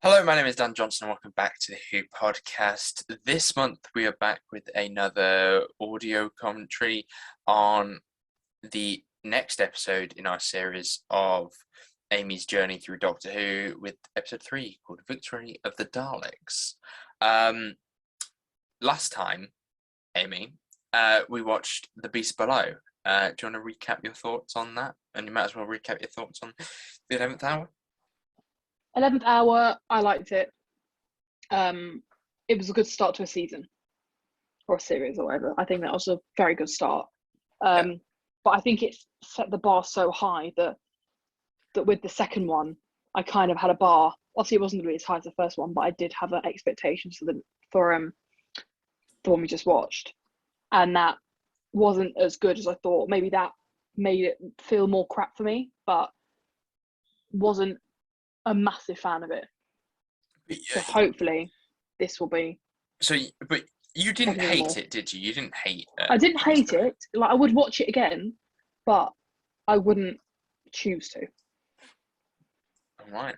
Hello, my name is Dan Johnson, and welcome back to the Who podcast. This month, we are back with another audio commentary on the next episode in our series of Amy's journey through Doctor Who, with episode 3 called Victory of the Daleks. Last time, Amy, we watched The Beast Below. Do you want to recap your thoughts on that? And you might as well recap your thoughts on the 11th hour. 11th hour, I liked it. It was a good start to a season or a series or whatever. I think that was a very good start. But I think it set the bar so high that with the second one, I kind of had a bar. Obviously, it wasn't going to be as high as the first one, but I did have an expectation for the one we just watched, and that wasn't as good as I thought. Maybe that made it feel more crap for me, but wasn't a massive fan of it. So hopefully this will be. So, but you didn't hate it, did you? You didn't hate it. I didn't hate it. Like, I would watch it again, but I wouldn't choose to. All right.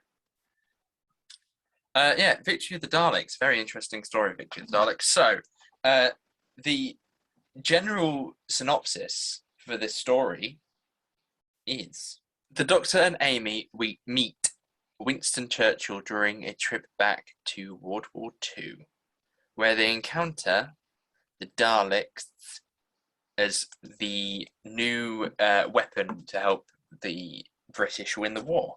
Yeah, Victory of the Daleks. Very interesting story, Victory of the Daleks. So, the general synopsis for this story is the Doctor and Amy meet Winston Churchill during a trip back to World War II, where they encounter the Daleks as the new weapon to help the British win the war.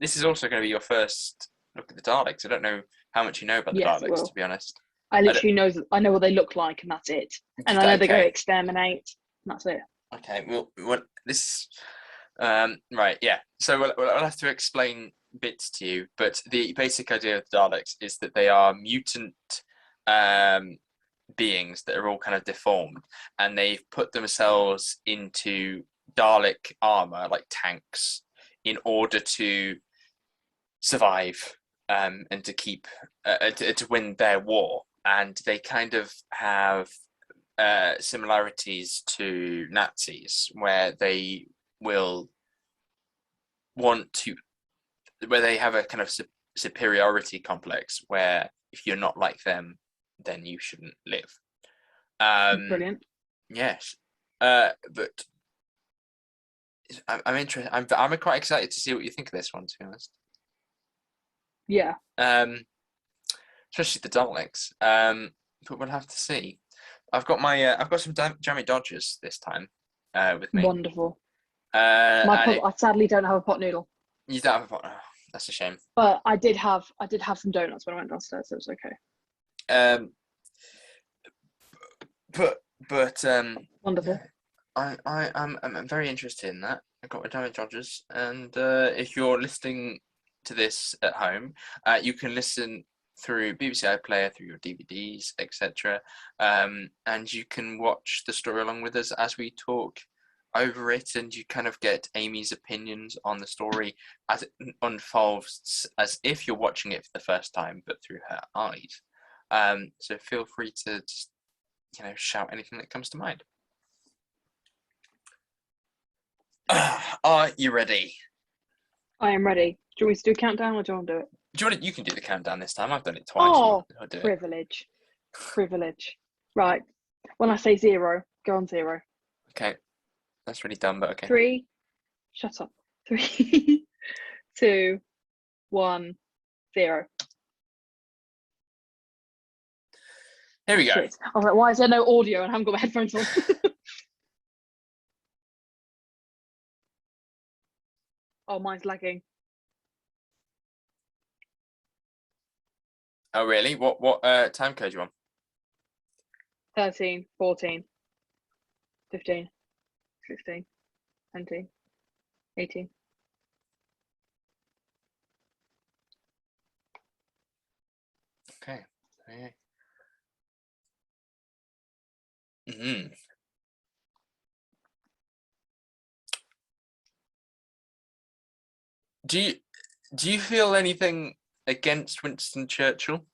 This is also going to be your first look at the Daleks. I don't know how much you know about the Daleks, to be honest. I literally know what they look like, and that's it. And I know they're going to exterminate, and that's it. Okay, well this... right, yeah. So we'll have to explain bits to you, but the basic idea of the Daleks is that they are mutant beings that are all kind of deformed, and they've put themselves into Dalek armor, like tanks, in order to survive and to keep to win their war. And they kind of have similarities to Nazis, where they will where they have a kind of superiority complex, where if you're not like them, then you shouldn't live. Brilliant. Yes, but I'm interested. I'm quite excited to see what you think of this one, to be honest. Yeah. Especially the Daleks. But we'll have to see. I've got some jammy Dodgers this time with me. Wonderful. I sadly don't have a pot noodle. You don't have a pot. Oh, that's a shame. But I did have some donuts when I went downstairs, so it was okay. But wonderful. I'm very interested in that. I've got my jammy Dodgers, and if you're listening to this at home, you can listen through BBC iPlayer, through your DVDs, etc. And you can watch the story along with us as we talk over it, and you kind of get Amy's opinions on the story as it unfolds, as if you're watching it for the first time, but through her eyes. So feel free to just, shout anything that comes to mind. Are you ready? I am ready. Do you want me to do a countdown, or do you want to do it? You can do the countdown this time. I've done it twice. Oh, privilege. Right. When I say 0, go on 0. Okay. That's really dumb, but okay. 3. Shut up. 3, 2, 1, 0. Here we go. Shit. I was like, why is there no audio and I haven't got my headphones on? Oh, mine's lagging. Oh, really? What time code you on? 13, 14, 15, 16, 17, 18. Okay. Mm-hmm. Do you feel anything against Winston Churchill?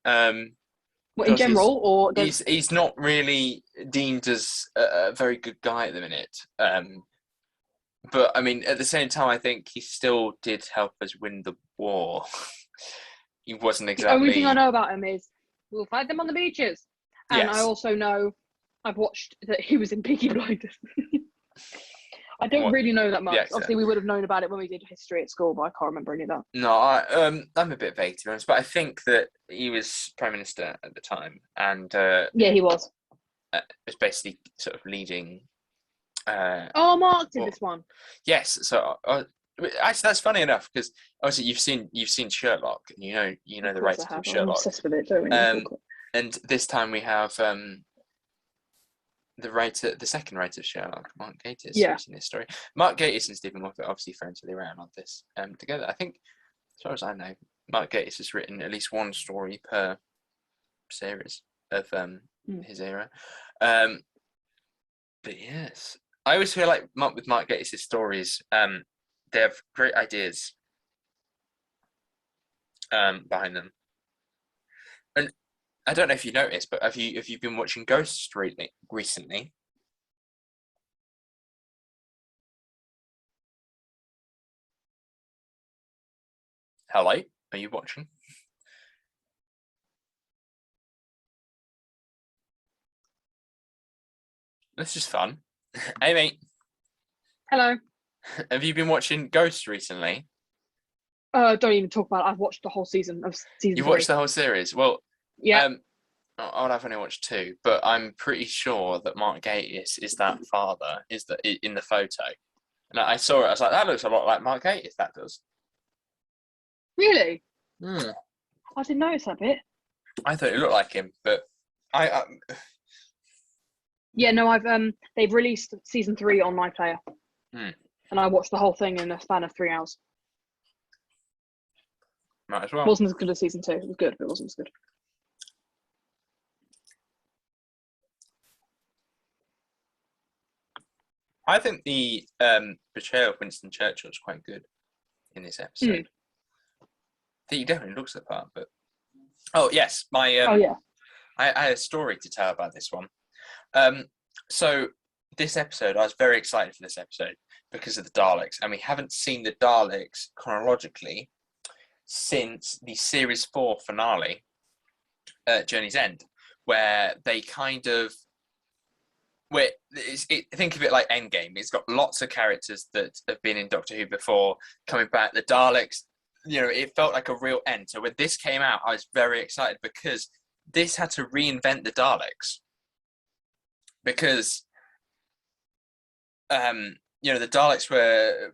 What, in general, or he's not really deemed as a very good guy at the minute. But I mean, at the same time, I think he still did help us win the war. He wasn't The only thing I exactly. know about him is we'll fight them on the beaches. And I Yes. also know I've watched that he was in Peaky Blinders. I don't What really know that the much. actor? Obviously, we would have known about it when we did history at school, but I can't remember any of that. No, I'm a bit vague to be honest, but I think that he was prime minister at the time, and Yeah, he was. was basically sort of leading. Uh, Oh, Mark did well, this one. yes, so actually that's funny enough because obviously you've seen Sherlock, and you know Of the course I writers of have. I'm Sherlock. obsessed with it. Don't make me feel Um, cool. and this time we have the second writer of Sherlock, Mark Gatiss, Yeah. who's in this story. Mark Gatiss and Stephen Moffat obviously friends really around on this together. I think, as far as I know, Mark Gatiss has written at least one story per series of his era. But yes, I always feel like with Mark Gatiss' stories, they have great ideas behind them. And I don't know if you noticed, but have you been watching Ghosts recently? Hello, are you watching? This is fun. Hey mate, Hello. have you been watching Ghosts recently? Don't even talk about it. I've watched the whole season of season You've 3. watched the whole series. Well, Yeah. um, I've only watched 2, but I'm pretty sure that Mark Gatiss is that father, is that in the photo. And I saw it. I was like, that looks a lot like Mark Gatiss. That does. Really? Hmm. I didn't notice that bit. I thought it looked like him, but I Yeah, no, I've they've released season 3 on my player. hmm, And I watched the whole thing in a span of 3 hours. might as well. Wasn't as good as season 2. It was good, but it wasn't as good. I think the portrayal of Winston Churchill is quite good in this episode. I think he definitely looks the part, but oh yes, my Oh yeah. I had a story to tell about this one. So this episode, I was very excited for this episode because of the Daleks, and we haven't seen the Daleks chronologically since the series 4 finale, Journey's End, where they kind of think of it like Endgame. It's got lots of characters that have been in Doctor Who before coming back. The Daleks, it felt like a real end. So when this came out, I was very excited because this had to reinvent the Daleks. Because the Daleks were,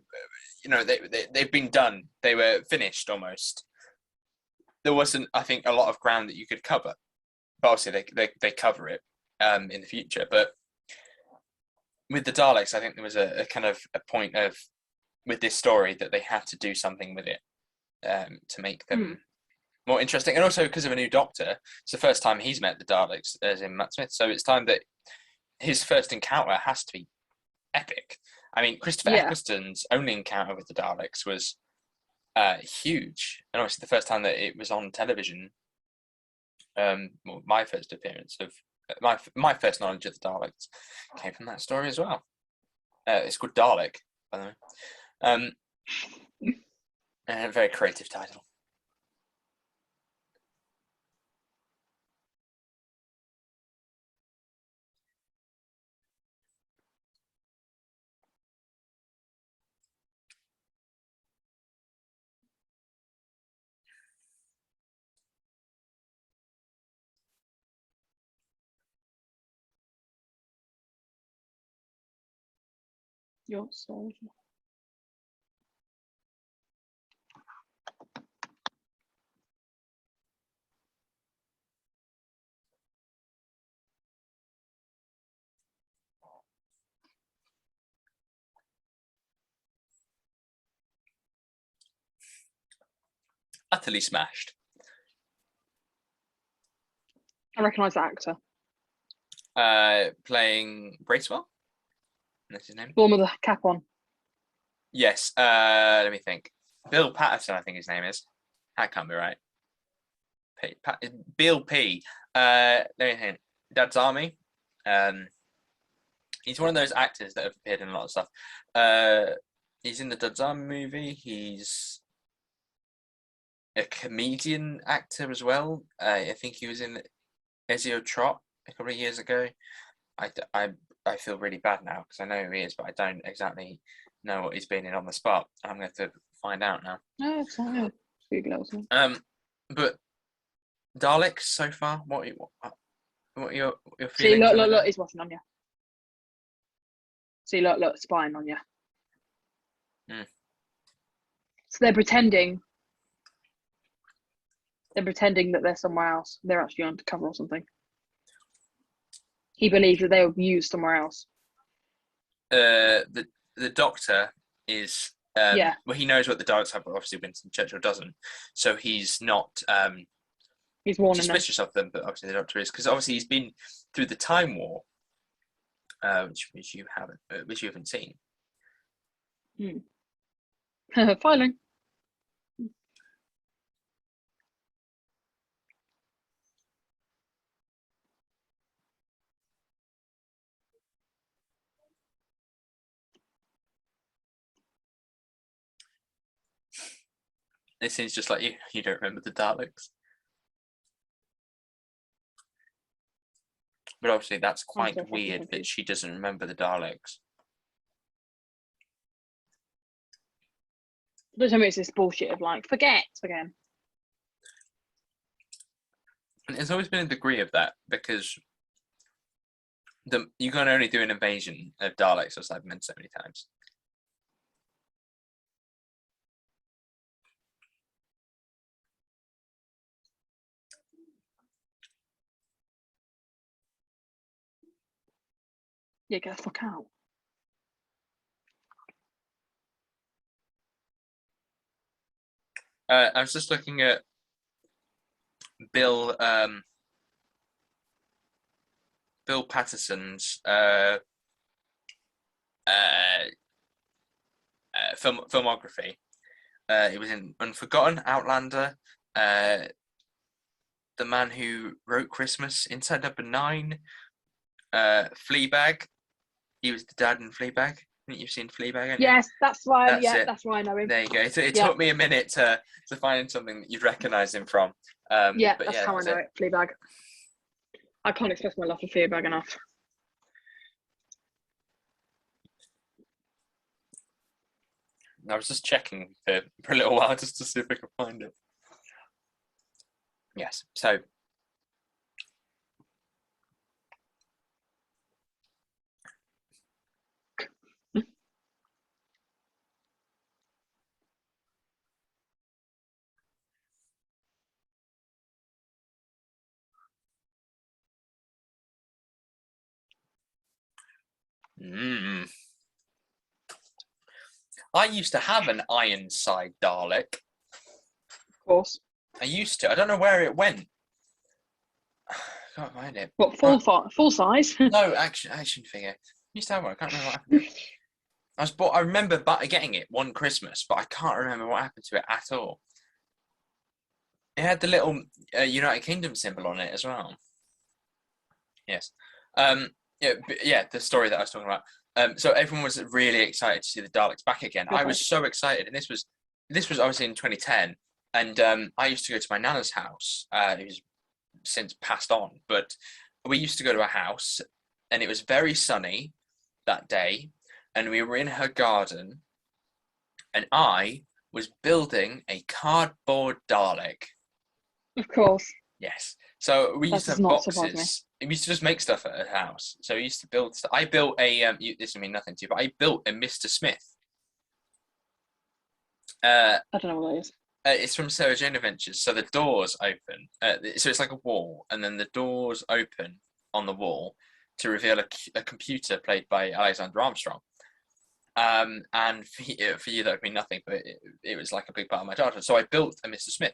they've been done. They were finished almost. There wasn't, I think, a lot of ground that you could cover. But obviously, they cover it in the future. But with the Daleks, I think there was a kind of a point of with this story that they had to do something with it to make them more interesting, and also because of a new Doctor. It's the first time he's met the Daleks, as in Matt Smith. So it's time that his first encounter has to be epic. I mean, Christopher Eccleston's only encounter with the Daleks was huge, and obviously the first time that it was on television. My first appearance of my first knowledge of the Daleks came from that story as well. It's called Dalek, by the way. A very creative title. Your soldier. Utterly smashed. I recognise the actor. Playing Bracewell. That's his name. The one with the cap on. Yes. Let me think. Bill Patterson, I think his name is. That can't be right. Bill P. Let me think. Dad's Army. He's one of those actors that have appeared in a lot of stuff. He's in the Dudzam movie. He's a comedian actor as well. I think he was in Ezio Trot a couple of years ago. I feel really bad now because I know who he is, but I don't exactly know what he's been in on the spot. I'm going to find out now. No, it's fine. But Daleks so far. What are your feelings? See, look, he's watching on you. See, look, spying on you. So they're pretending. They're pretending that they're somewhere else. They're actually undercover or something. He believes that they were used somewhere else. The Doctor is Yeah. Well, he knows what the Daleks have, but obviously Winston Churchill doesn't. So he's not He's warning them. suspicious of them, but obviously the Doctor is, because obviously he's been through the Time War, which you haven't seen. Filing. It seems just like you don't remember the Daleks. But obviously that's quite weird that she doesn't remember the Daleks. Don't tell me it's this bullshit of like, forget again. And there's always been a degree of that, because you can only do an invasion of Daleks, as I've mentioned so many times. Yeah, get the fuck out. I was just looking at Bill Patterson's filmography. He was in Unforgotten, Outlander, The Man Who Wrote Christmas, Inside Number 9, Fleabag. He was the dad in Fleabag. I think you've seen Fleabag. Yes, that's why. That's why I know him. There you go. It took me a minute to find something that you'd recognise him from. That's how I know it. Fleabag. I can't express my love for Fleabag enough. I was just checking for a little while just to see if I could find it. Yes. So. I used to have an Ironside Dalek. Of course. I used to. I don't know where it went. I can't find it. What, full size? No, action figure. I used to have one. I can't remember what happened to it. I remember getting it one Christmas, but I can't remember what happened to it at all. It had the little United Kingdom symbol on it as well. Yes. The story that I was talking about. So everyone was really excited to see the Daleks back again. I was so excited, and this was obviously in 2010, and I used to go to my nana's house, who's since passed on, but we used to go to a house, and it was very sunny that day, and we were in her garden, and I was building a cardboard Dalek. Of course. Yes. So we used to have boxes. We used to just make stuff at her house. So we used to build stuff. I built a this will mean nothing to you, but I built a Mr. Smith. I don't know what that is. It's from Sarah Jane Adventures. So the doors open. So it's like a wall, and then the doors open on the wall to reveal a computer played by Alexander Armstrong. And for you that would mean nothing, but it was like a big part of my childhood. So I built a Mr. Smith.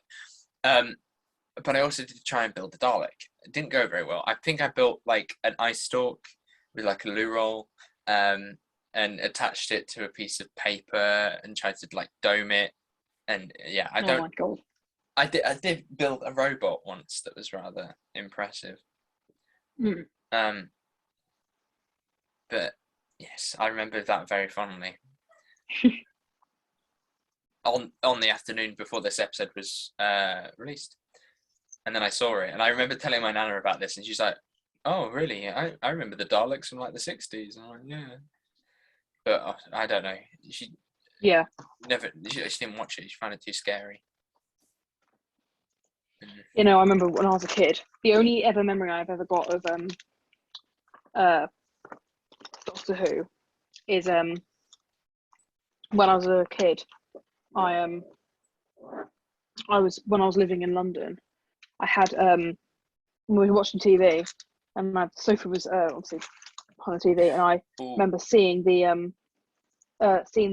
But I also did try and build the Dalek. It didn't go very well. I think I built like an ice stalk with like a loo roll, and attached it to a piece of paper and tried to like dome it. And yeah, Oh my God. I did build a robot once that was rather impressive. But Yes, I remember that very fondly. On the afternoon before this episode was released, and then I saw it, and I remember telling my nana about this, and she's like, "Oh, really? I remember the Daleks from like the '60s." And I'm like, yeah, but I don't know. She Yeah. never. She didn't watch it. She found it too scary. Mm. You know, I remember when I was a kid, the only ever memory I've ever got of uh Doctor Who is when I was a kid. I was when I was living in London. I had we were watching TV, and my sofa was obviously on the TV, and I Ooh, remember seeing the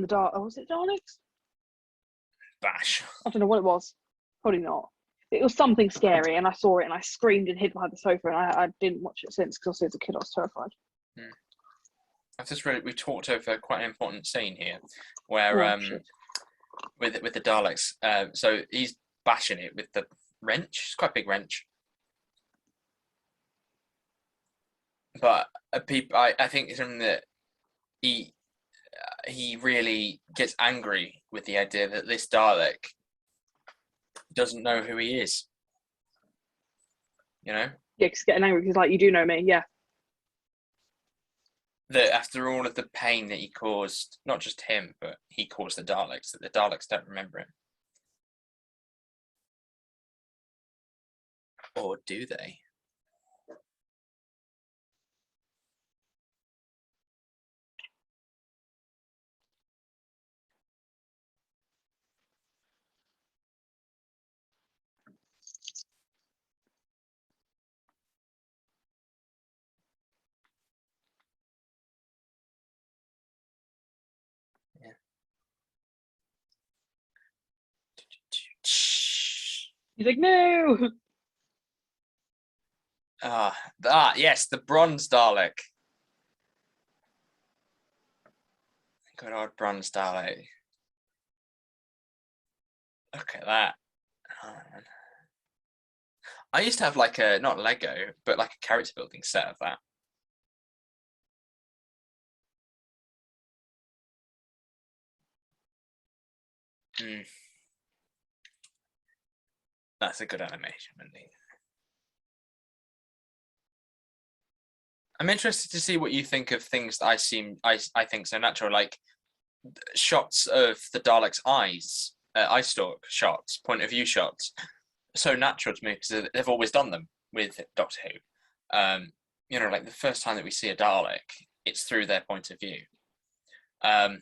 dark. Oh, was it Daleks? bash. I don't know what it was. Probably not. It was something scary, and I saw it, and I screamed and hid behind the sofa, and I didn't watch it since because as a kid I was terrified. Mm. I've just read we talked over quite an important scene here, where Oh shit! with the Daleks. So he's bashing it with the wrench. It's quite a big wrench, but I think it's something that he really gets angry with the idea that this Dalek doesn't know who he is. You know, Yeah, he's getting angry because like you do know me, yeah. that after all of the pain that he caused, not just him, but he caused the Daleks, that the Daleks don't remember him. Or do they? Yeah. He's like, no. Yes, the bronze Dalek. Good old bronze Dalek. Look at that. Oh, man. I used to have like a not Lego, but like a character building set of that. Mm, that's a good animation, indeed. I'm interested to see what you think of things that I think so natural, like shots of the Daleks' eyes, eye stalk shots, point of view shots, so natural to me because they've always done them with Doctor Who. Like the first time that we see a Dalek, it's through their point of view. And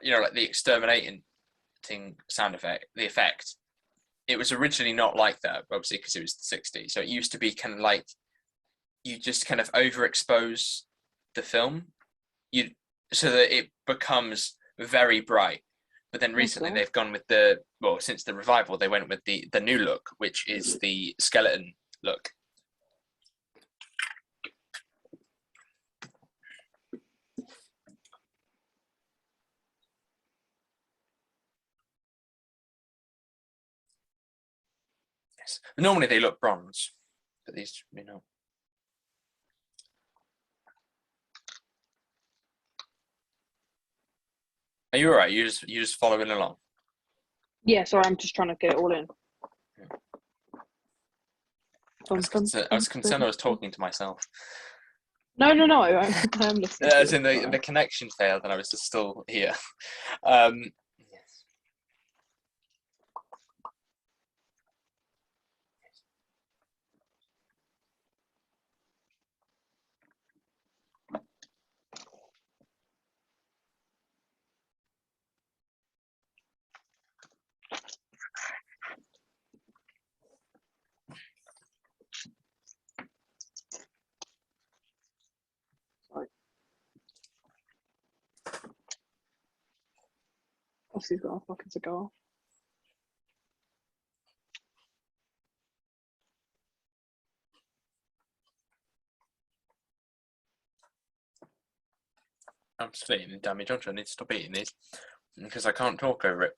like the exterminating sound effect, the effect, it was originally not like that, obviously, because it was the '60s. So it used to be kind of like you just kind of overexpose the film, so that it becomes very bright. But then recently they've gone with since the revival, they went with the new look, which is the skeleton look. Yes. Normally they look bronze, but these, Are you all right? You just following along? Yeah, sorry, I'm just trying to get it all in. I was concerned I was talking to myself. No, I'm listening. As in the connection failed and I was just still here. Yes. Obviously, he's got a fucking cigar. I'm just eating damage. I need to stop eating these because I can't talk over it.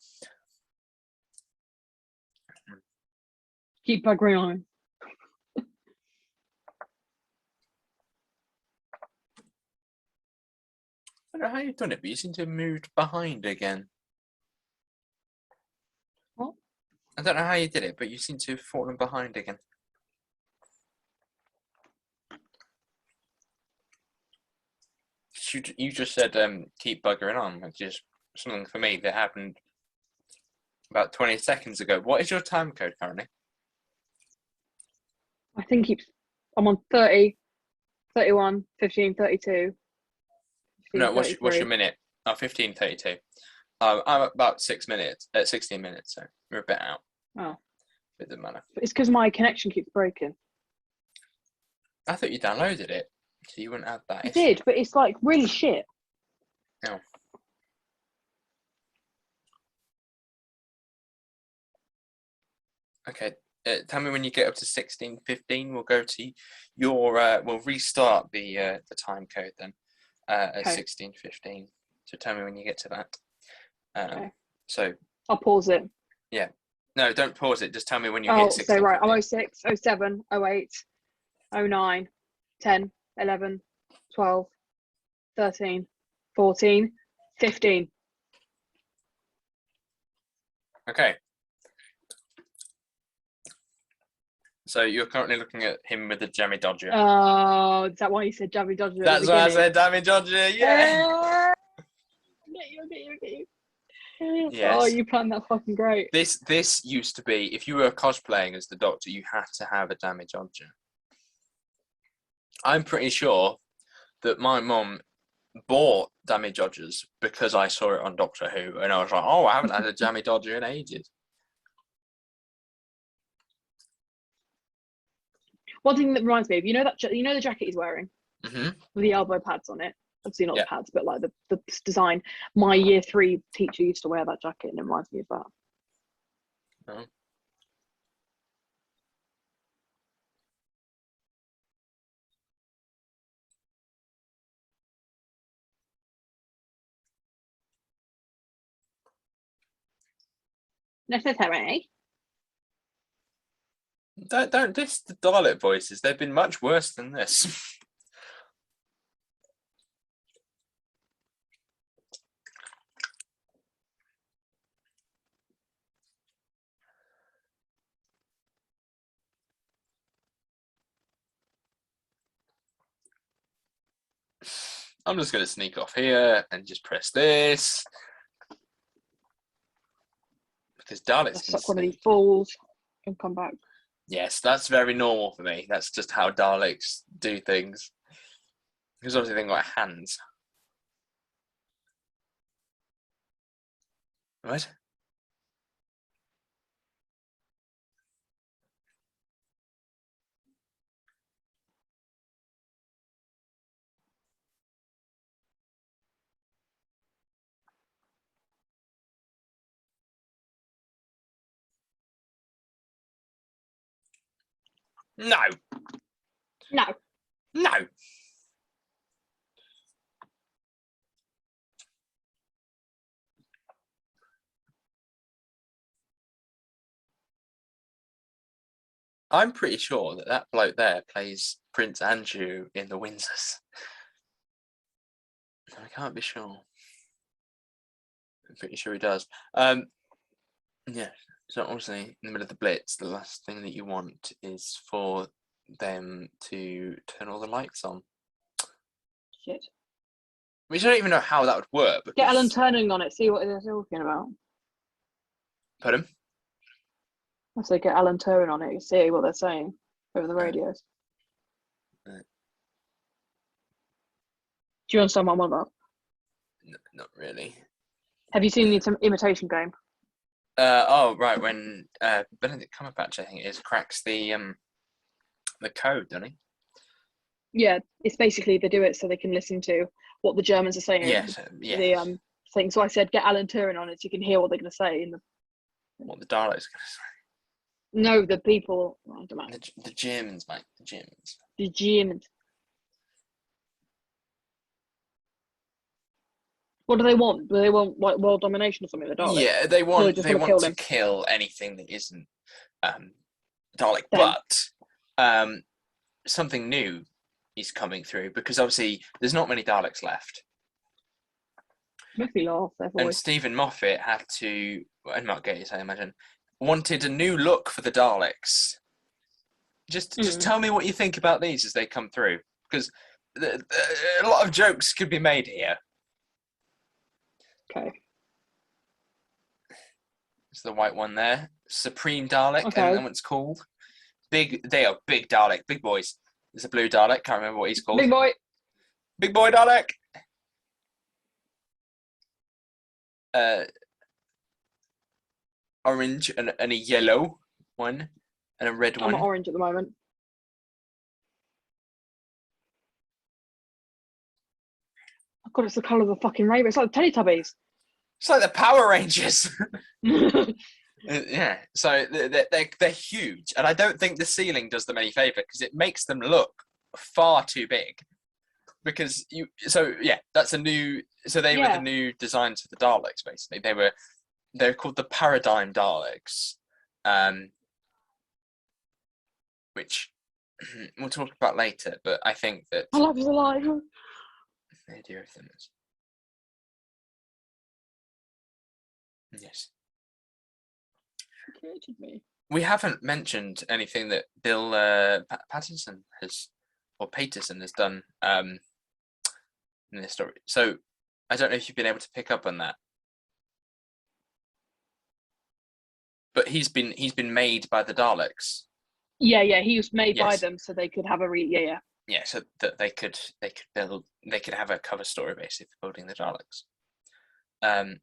Keep agreeing on. don't know how you've done it, but you seem to have moved behind again. What? I don't know how you did it, but you seem to have fallen behind again. You just said keep buggering on, which is something for me that happened about 20 seconds ago. What is your time code currently? I think I'm on 30, 31, 15, 32. 15, No, what's your 33. minute? Oh, 15:32. I'm about 16 minutes, so we're a bit out. Oh. It doesn't matter. It's because my connection keeps breaking. I thought you downloaded it, so you wouldn't have that I issue. did, but it's like really shit. Oh. Okay. Tell me when you get up to 16:15. We'll go to your. We'll restart the time code then at 16:15. So tell me when you get to that. Okay. So I'll pause it. Yeah. No, don't pause it. Just tell me when you Oh, hit 16. so right, I'm 06, 07, 08, 09, 10, 11, 12, 13, 14, 15. Okay. So you're currently looking at him with the jammy dodger. Oh, is that why you said jammy dodger? That's why I said jammy dodger. Yeah. Get you. Yes. Oh, you planned that fucking great. This used to be, if you were cosplaying as the Doctor, you had to have a jammy dodger. I'm pretty sure that my mum bought jammy dodgers because I saw it on Doctor Who, and I was like, oh, I haven't had a jammy dodger in ages. One thing that reminds me of, you know the jacket he's wearing Mm-hmm. with the elbow pads on it. Obviously not Yeah. the pads, but like the design. My year 3 teacher used to wear that jacket, and it reminds me of that. Oh. Necessary. Don't diss the Dalek voices. They've been much worse than this. I'm just going to sneak off here and just press this. Because Daleks can Suck one of these sneak. balls and come back. Yes, that's very normal for me. That's just how Daleks do things. Because obviously they've got hands. Right? No. No. No. I'm pretty sure that that bloke there plays Prince Andrew in the Windsors. I can't be sure. I'm pretty sure he does. Yeah. So obviously, in the middle of the Blitz, the last thing that you want is for them to turn all the lights on. Shit. Which I don't even know how that would work. Because... Get Alan turning on it, see what they're talking about. Pardon? I say get Alan Turing on it, see what they're saying over the radios. Right. Do you understand what I'm on about? No, not really. Have you seen the Imitation Game? Oh, right. When Benedict Cumberbatch, I think it is, cracks the code, doesn't he? Yeah, it's basically they do it so they can listen to what the Germans are saying. Yes. Yes. The thing. So I said get Alan Turing on it so you can hear what they're going to say in the. What the Daleks going to say? No, the people. I don't know. The Germans, mate. The Germans. The Germans. What do they want? Do they want like world domination or something? The Daleks. Yeah, they want to kill anything that isn't Dalek. Them. But something new is coming through because obviously there's not many Daleks left. Makes me laugh, their And voice. Stephen Moffat had to, and Mark Gatiss, I imagine, wanted a new look for the Daleks. Just tell me what you think about these as they come through, because a lot of jokes could be made here. Okay. It's the white one there, Supreme Dalek, Okay. and what it's called. They are big Dalek, big boys. There's a blue Dalek, can't remember what he's called. Big boy. Big boy Dalek. Orange and a yellow one and a red I'm one. not orange at the moment. Oh God, it's the colour of the fucking rainbow. It's like the Teletubbies. It's like the Power Rangers. Yeah, so they're huge, and I don't think the ceiling does them any favour because it makes them look far too big. Because that's a new. So they were the new designs for the Daleks. Basically, they're called the Paradigm Daleks, which we'll talk about later. But I think that I love you alive. they do everything. Yes. Created me. We haven't mentioned anything that Bill Patterson has done in this story. So I don't know if you've been able to pick up on that, but he's been made by the Daleks. Yeah, he was made by them so they could have a Yeah, so that they could have a cover story basically for building the Daleks. And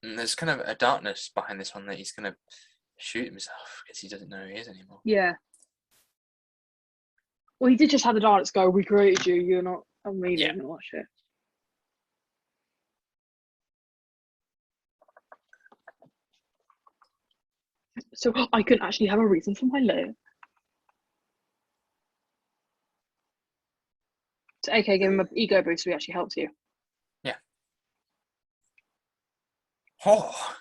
there's kind of a darkness behind this one that he's going to shoot himself because he doesn't know who he is anymore. Yeah. Well, he did just have the Daleks go, "We created you. You're not a medium and all that shit." So I couldn't actually have a reason for my lair. So AK gave him an ego boost, so he actually helps you. Yeah. Oh.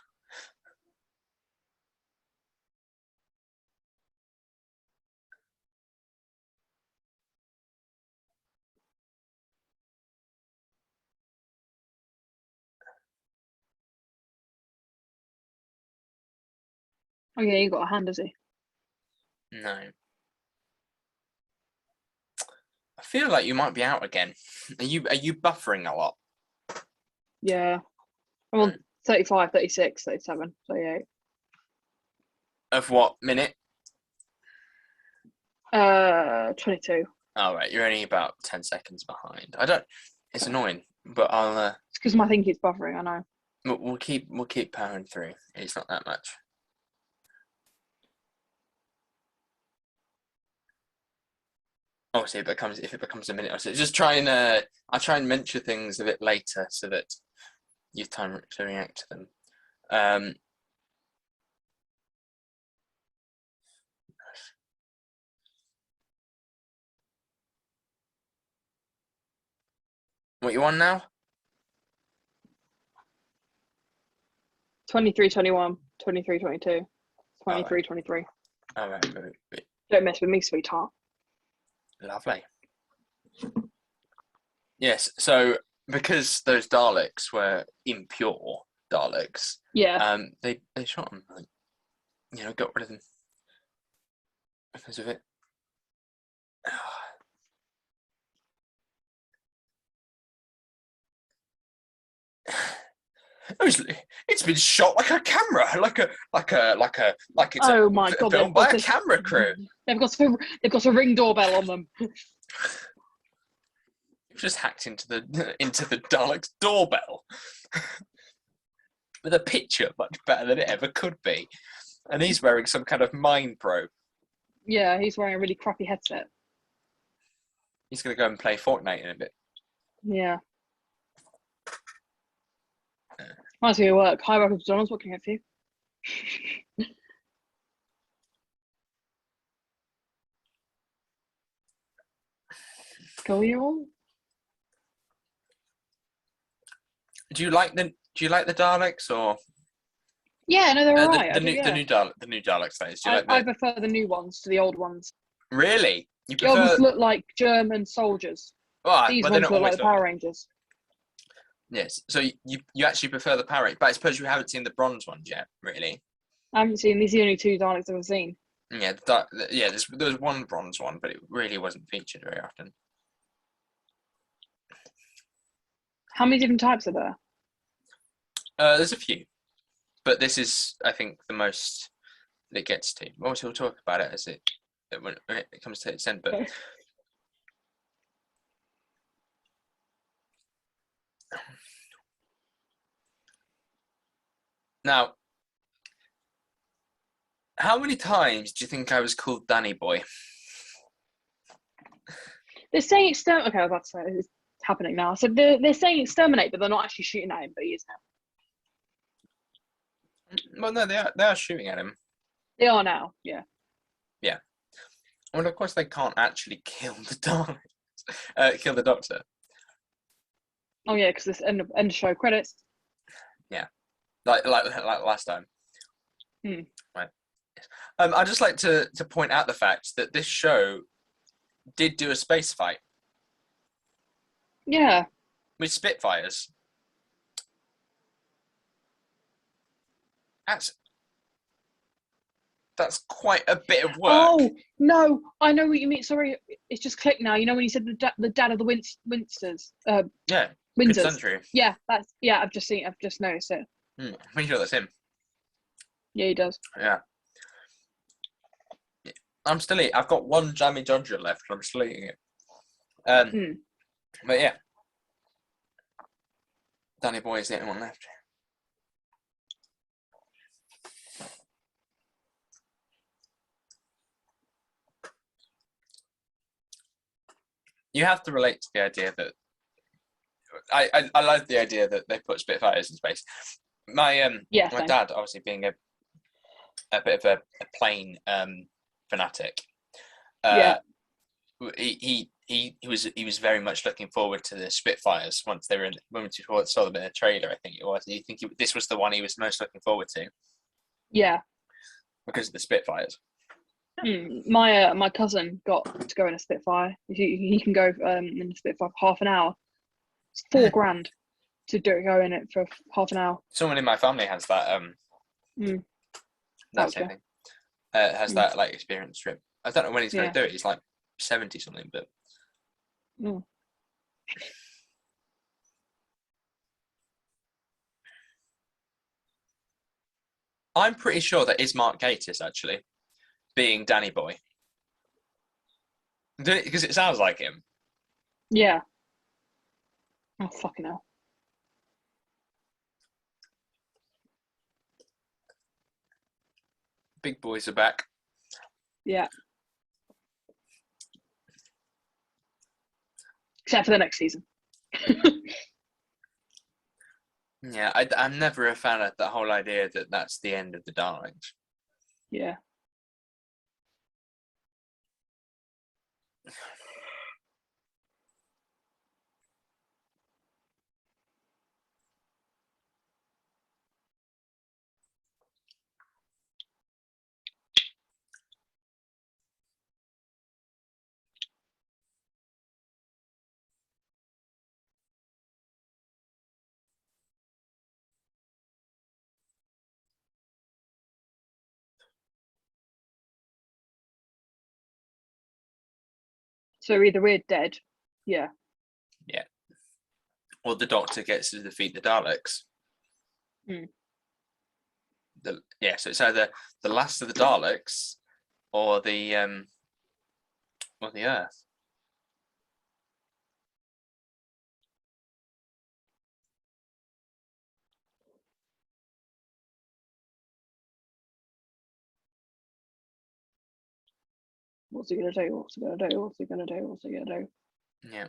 Oh yeah, he got a hand, does he? No. I feel like you might be out again. Are you buffering a lot? Yeah. I'm on 35, 36, 37, 38. Of what minute? 22. Oh, right, you're only about 10 seconds behind. It's annoying, but I'll It's because my thing keeps buffering, I know. we'll keep powering through. It's not that much. Obviously, if it becomes a minute or so, just try and I'll try and mention things a bit later so that you have time to react to them. What you on now? 23, 21, 23, 22, 23, 23. All right. Don't mess with me, sweetheart. Lovely. Yes, so because those Daleks were impure Daleks, they shot them, got rid of them because of it. It's been shot like a camera, like it's oh my God, filmed by a camera crew. They've got a Ring doorbell on them. You've just hacked into the Daleks doorbell with a picture much better than it ever could be, and he's wearing some kind of mind probe. Yeah, he's wearing a really crappy headset. He's going to go and play Fortnite in a bit. Yeah. Reminds me of work. Hi, welcome to Donald's. What can I get for you? Go on. Do you like the Daleks or? Yeah, no, they're alright. The new Daleks. That is. Do you I prefer the new ones to the old ones. Really? The old ones look like German soldiers. Oh, These ones look like the Power Rangers. Yes. So you actually prefer the Power Rangers, but I suppose you haven't seen the bronze ones yet, really. I haven't seen these. Are the only two Daleks I've seen. Yeah, yeah. There was one bronze one, but it really wasn't featured very often. How many different types are there? There's a few, but this is, I think, the most that it gets to. Obviously, we'll talk about it when it comes to its end. But Okay. now, how many times do you think I was called Danny Boy? They're saying exterminate. Okay, I was about to say it's happening now. So they're saying exterminate, but they're not actually shooting at him, but he is now. Well, no, they are shooting at him. They are now. Yeah. Yeah. Well, of course, they can't actually kill the Daleks, kill the Doctor. Oh yeah, because this end of show credits. Yeah, like last time. Right. I'd just like to point out the fact that this show did do a space fight. Yeah. With Spitfires. That's quite a bit of work. Oh no, I know what you mean. Sorry, it's just clicked now. You know when you said the dad of the Winsters. Yeah. Windsors. Yeah, I've just noticed it. I'm pretty sure that's him. Yeah, he does. Yeah. I'm still eating. I've got one jammy Dodger left. I'm still eating it. But yeah, Danny Boy is the only one left. You have to relate to the idea that I like the idea that they put Spitfires in space. My dad, obviously being a bit of a plane fanatic, he was very much looking forward to the Spitfires once they were in. When we saw them in a trailer, I think it was. You think this was the one he was most looking forward to? Yeah, because of the Spitfires. My cousin got to go in a Spitfire. He can go in a Spitfire for half an hour. It's $4,000 to go in it for half an hour. Someone in my family has that. That same thing. Has that like experience trip. I don't know when he's going to do it. He's like 70 something, but. I'm pretty sure that is Mark Gatiss actually being Danny Boy. Because it sounds like him. Yeah. Oh, fucking hell. Big boys are back. Yeah. Except for the next season. Yeah, I'm never a fan of the whole idea that that's the end of the Daleks. Yeah. So either we're dead. Yeah. Yeah. Or the Doctor gets to defeat the Daleks. So it's either the last of the Daleks or the Earth. What's he gonna do? What's he gonna do? What's he gonna do? What's he gonna do? Yeah.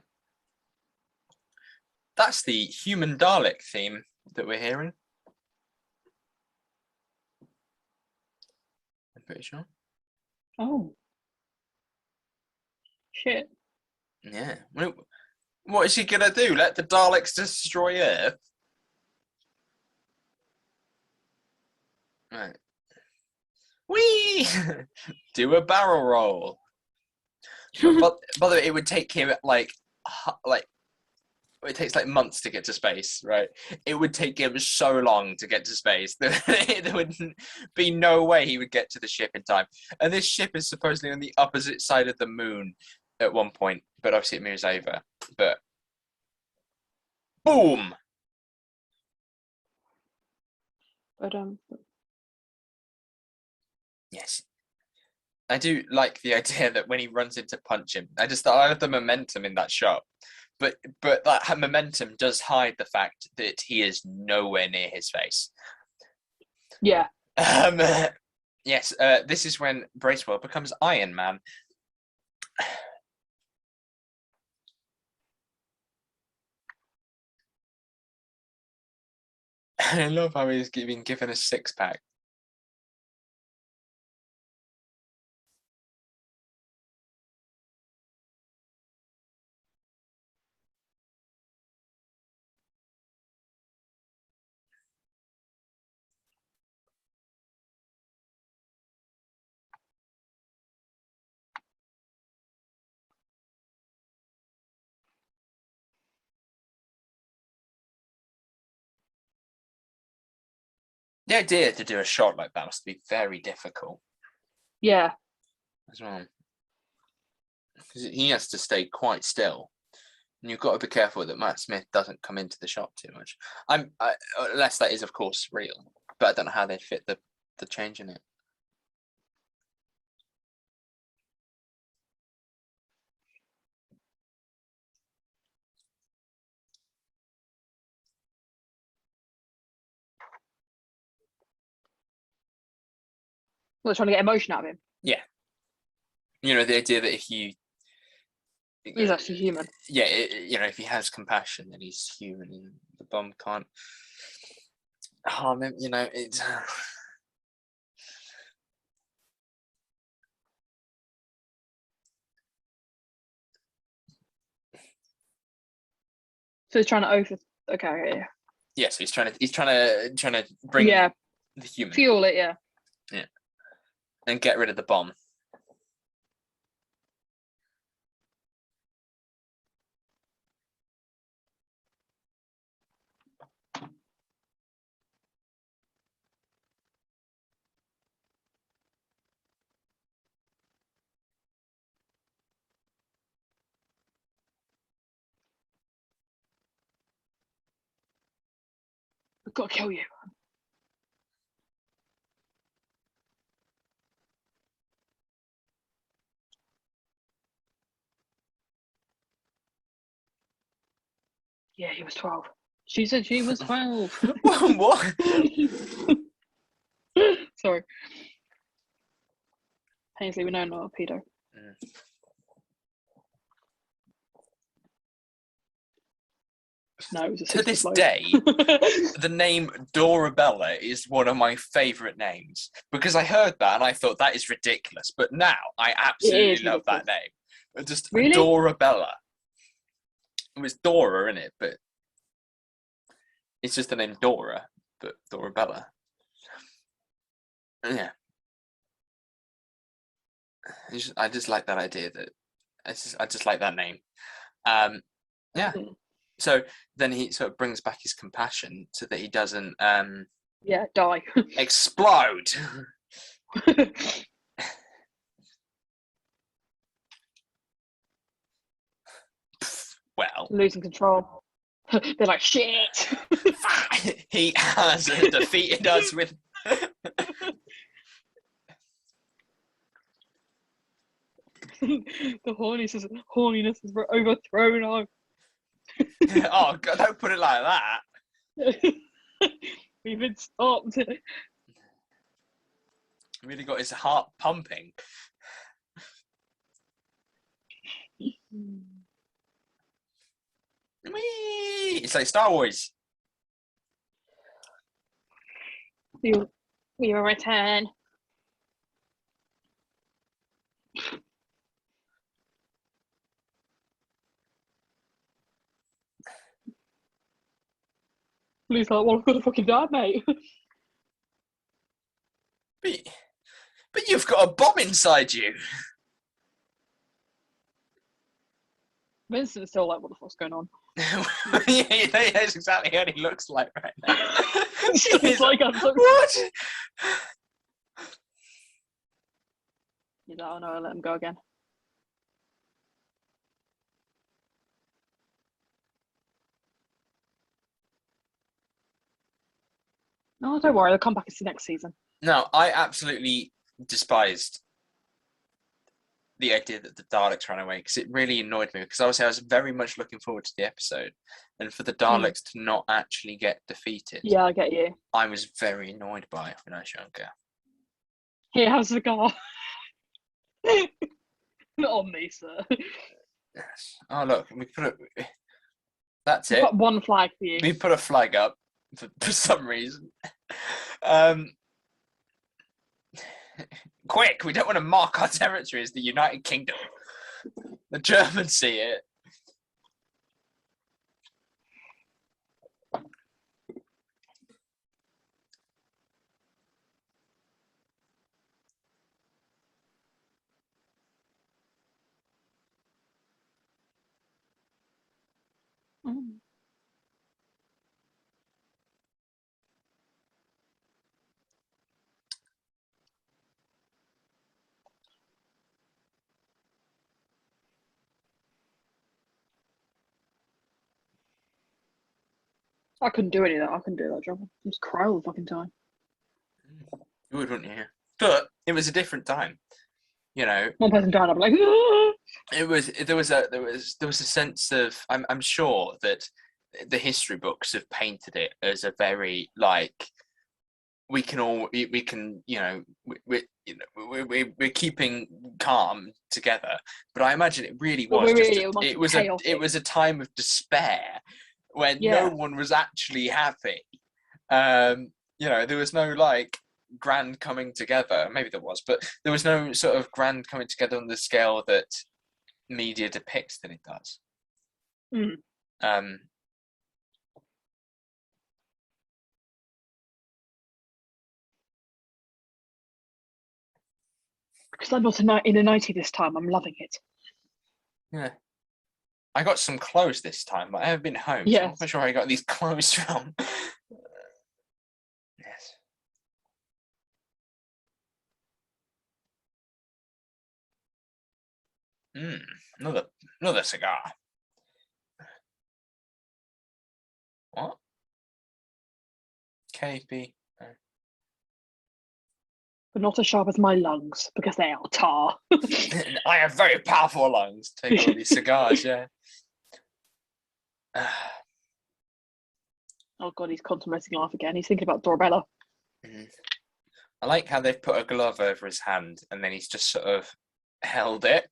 That's the human Dalek theme that we're hearing. I'm pretty sure. Oh. Shit. Yeah. What is he gonna do? Let the Daleks destroy Earth? Right. Whee! Do a barrel roll. But by the way, it would take him like it takes like months to get to space, right? It would take him so long to get to space. There would be no way he would get to the ship in time. And this ship is supposedly on the opposite side of the moon at one point, but obviously it moves over. But boom! But Yes. I do like the idea that when he runs in to punch him, I love the momentum in that shot. But that momentum does hide the fact that he is nowhere near his face. yeah. Yes, this is when Bracewell becomes Iron Man. I love how he's being given a six-pack. The idea to do a shot like that must be very difficult. Yeah. As well. Because he has to stay quite still. And you've got to be careful that Matt Smith doesn't come into the shot too much. Unless that is, of course, real. But I don't know how they'd fit the change in it. Well, they're trying to get emotion out of him. Yeah. You know, the idea that if you... He's actually human. Yeah, if he has compassion, then he's human and the bomb can't harm him. It's... So he's trying to Okay, yeah. Yes, he's trying to bring the human. Fuel it, yeah. Yeah. And get rid of the bomb. I've got to kill you. Yeah, he was 12. She said she was 12. What? Sorry. Paisley, we know not a pedo. No, it was to this day, the name Dorabella is one of my favourite names because I heard that and I thought that is ridiculous. But now I absolutely love that name. Just really? Dorabella. It was Dora in it, but it's just the name Dora, but Dorabella. Yeah. I just like that idea that I just like that name. Yeah. So then he sort of brings back his compassion so that he doesn't die. Explode. Well, losing control. They're like, shit. He has defeated us with the horniness is overthrown. Oh God, don't put it like that. We've been stopped. Really got his heart pumping. Whee! It's like Star Wars. We will return. He's like, well, I've got a fucking dad, mate. But you've got a bomb inside you. Vincent's still like, what the fuck's going on? Yeah, that's exactly what he looks like right now. It's like I'm so... What? He's like, oh no, I'll let him go again. No, don't worry, they'll come back the next season. No, I absolutely despised the idea that the Daleks ran away because it really annoyed me because obviously I was very much looking forward to the episode, and for the Daleks to not actually get defeated, Yeah, I get you. I was very annoyed by it when I was younger. Here, have a cigar. Not on me, sir. Yes. Oh look, we put it. That's We've it. got one flag for you. We put a flag up for some reason. Quick, we don't want to mark our territory as the United Kingdom. The Germans see it. I couldn't do any of that. I couldn't do that job. I just cry all the fucking time. You would, wouldn't you? But it was a different time. You know, one person died, I'd be like, there was a sense of I'm sure that the history books have painted it as a very like we can we're keeping calm together, but I imagine it really was it was a time of despair when no one was actually happy. There was no like grand coming together. Maybe there was, but there was no sort of grand coming together on the scale that media depicts that it does. Because I'm not in a 90 this time, I'm loving it. Yeah. I got some clothes this time, but I haven't been home. Yes. So I'm not sure where I got these clothes from. Yes. Another cigar. What? KP. But not as sharp as my lungs, because they are tar. I have very powerful lungs. Take all these cigars, yeah. Oh god, he's contemplating life again. He's thinking about Dorabella. I like how they've put a glove over his hand and then he's just sort of held it.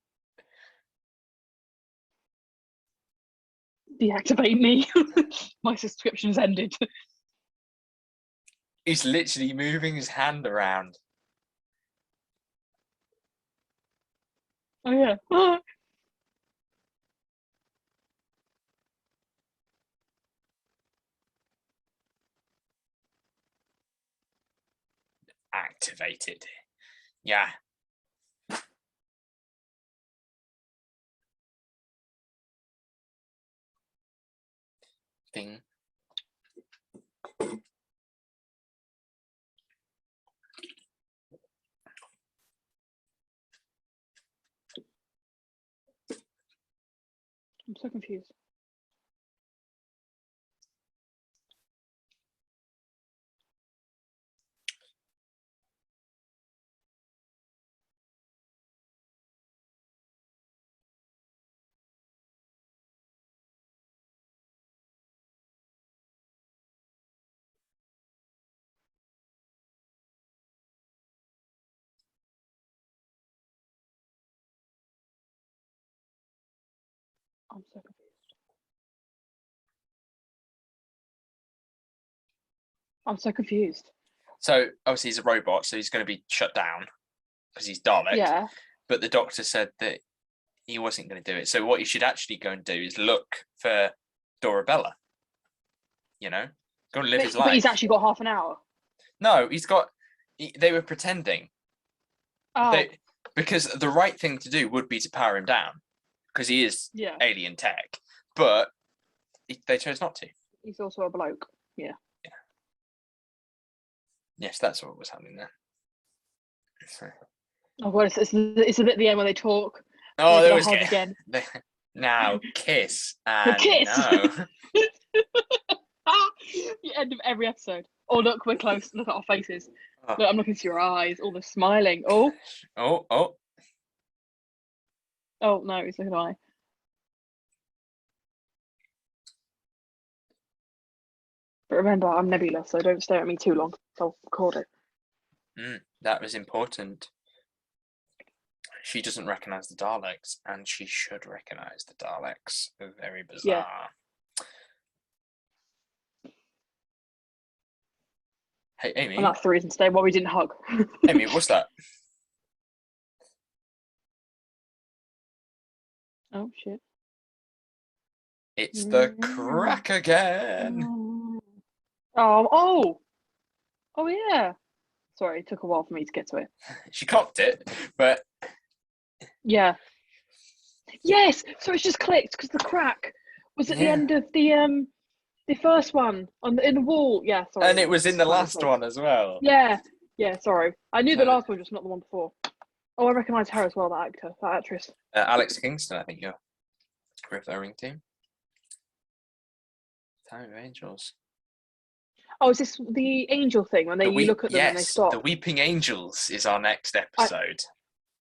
Deactivate me. My subscription's ended. He's literally moving his hand around. Oh yeah. Activated. Yeah. Ding. I'm so confused. I'm so confused. I'm so confused. So obviously he's a robot, so he's going to be shut down because he's Dalek. Yeah. But the doctor said that he wasn't going to do it. So what you should actually go and do is look for Dorabella. You know, go and live his life. But he's actually got half an hour. No, they were pretending. Oh. Because the right thing to do would be to power him down because he is alien tech. But they chose not to. He's also a bloke. Yeah. Yes, that's what was happening there. So. Oh god, it's a bit at the end when they talk. Oh, there a was hug again. Now kiss and Kiss. no. The end of every episode. Oh look, we're close. Look at our faces. Oh. Look, I'm looking into your eyes. All the smiling. Oh. Oh. Oh no, he's looking at my eye. But remember, I'm Nebula, so don't stare at me too long. I'll record it. That was important. She doesn't recognise the Daleks, and she should recognise the Daleks. Very bizarre. Yeah. Hey, Amy. And that's the reason today why we didn't hug. Amy, what's that? Oh, shit. It's the crack again. Oh, yeah. Sorry, it took a while for me to get to it. She cocked it, but... Yeah. Yes! So it's just clicked, because the crack was at the end of the first one, in the wall. Yeah, sorry. And it was in the last one as well. Yeah, sorry. I knew the last one, just not the one before. Oh, I recognise her as well, that actress. Alex Kingston, I think you're referring to. Time of Angels. Oh, is this the angel thing when you look at them and they stop? The Weeping Angels is our next episode.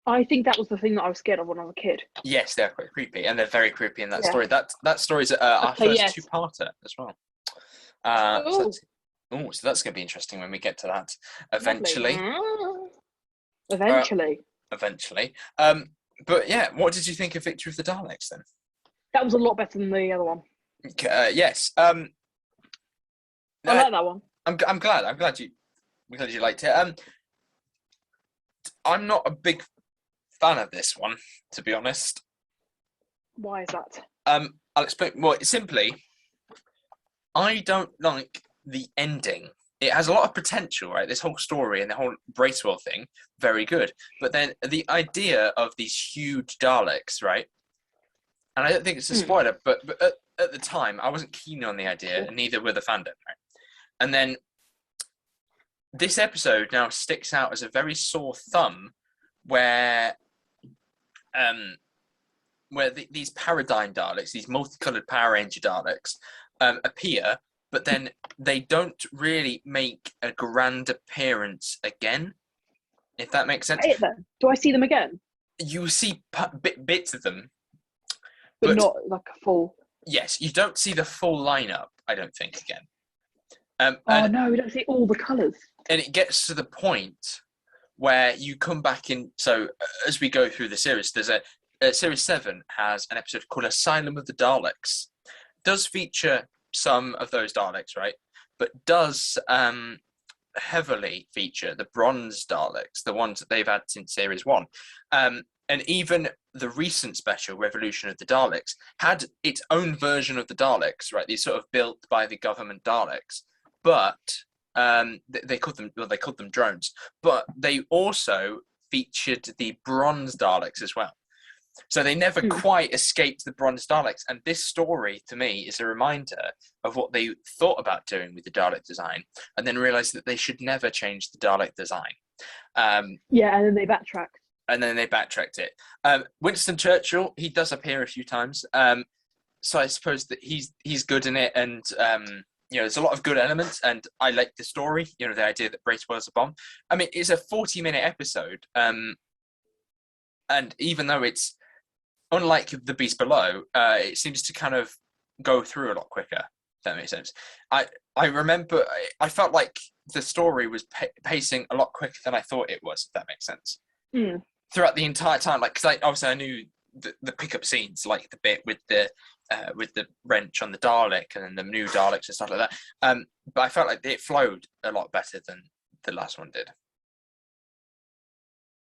I think that was the thing that I was scared of when I was a kid. Yes, they're quite creepy, and they're very creepy in that story. That story's our first two-parter as well. So that's going to be interesting when we get to that eventually. Eventually. But yeah, what did you think of Victory of the Daleks then? That was a lot better than the other one. Yes. I like that one. I'm glad you liked it. I'm not a big fan of this one, to be honest. Why is that? I'll explain. Well, simply, I don't like the ending. It has a lot of potential, right? This whole story and the whole Bracewell thing, very good. But then the idea of these huge Daleks, right? And I don't think it's a spoiler, but at the time, I wasn't keen on the idea, and neither were the fandom, right? And then this episode now sticks out as a very sore thumb, where these paradigm Daleks, these multicolored Power Ranger Daleks, appear, but then they don't really make a grand appearance again, if that makes sense. Do I see them again? You see bits of them. But not like a full... Yes, you don't see the full lineup, I don't think, again. No, we don't see all the colours. And it gets to the point where you come back in... So, as we go through the series, there's Series 7 has an episode called Asylum of the Daleks. Does feature some of those Daleks, right? But does heavily feature the Bronze Daleks, the ones that they've had since Series 1. And even the recent special, Revolution of the Daleks, had its own version of the Daleks, right? These sort of built by the government Daleks. But they called them drones. But they also featured the Bronze Daleks as well. So they never quite escaped the Bronze Daleks. And this story, to me, is a reminder of what they thought about doing with the Dalek design, and then realised that they should never change the Dalek design. And then they backtracked. And then they backtracked it. Winston Churchill, he does appear a few times. So I suppose that he's good in it, and there's a lot of good elements, and I like the story. The idea that Bracewell's a bomb. I mean, it's a 40-minute episode, and even though it's unlike The Beast Below, it seems to kind of go through a lot quicker. If that makes sense. I remember I felt like the story was pacing a lot quicker than I thought it was. If that makes sense. Throughout the entire time, because obviously I knew the pickup scenes, like the bit with the wrench on the Dalek and then the new Daleks and stuff like that. But I felt like it flowed a lot better than the last one did.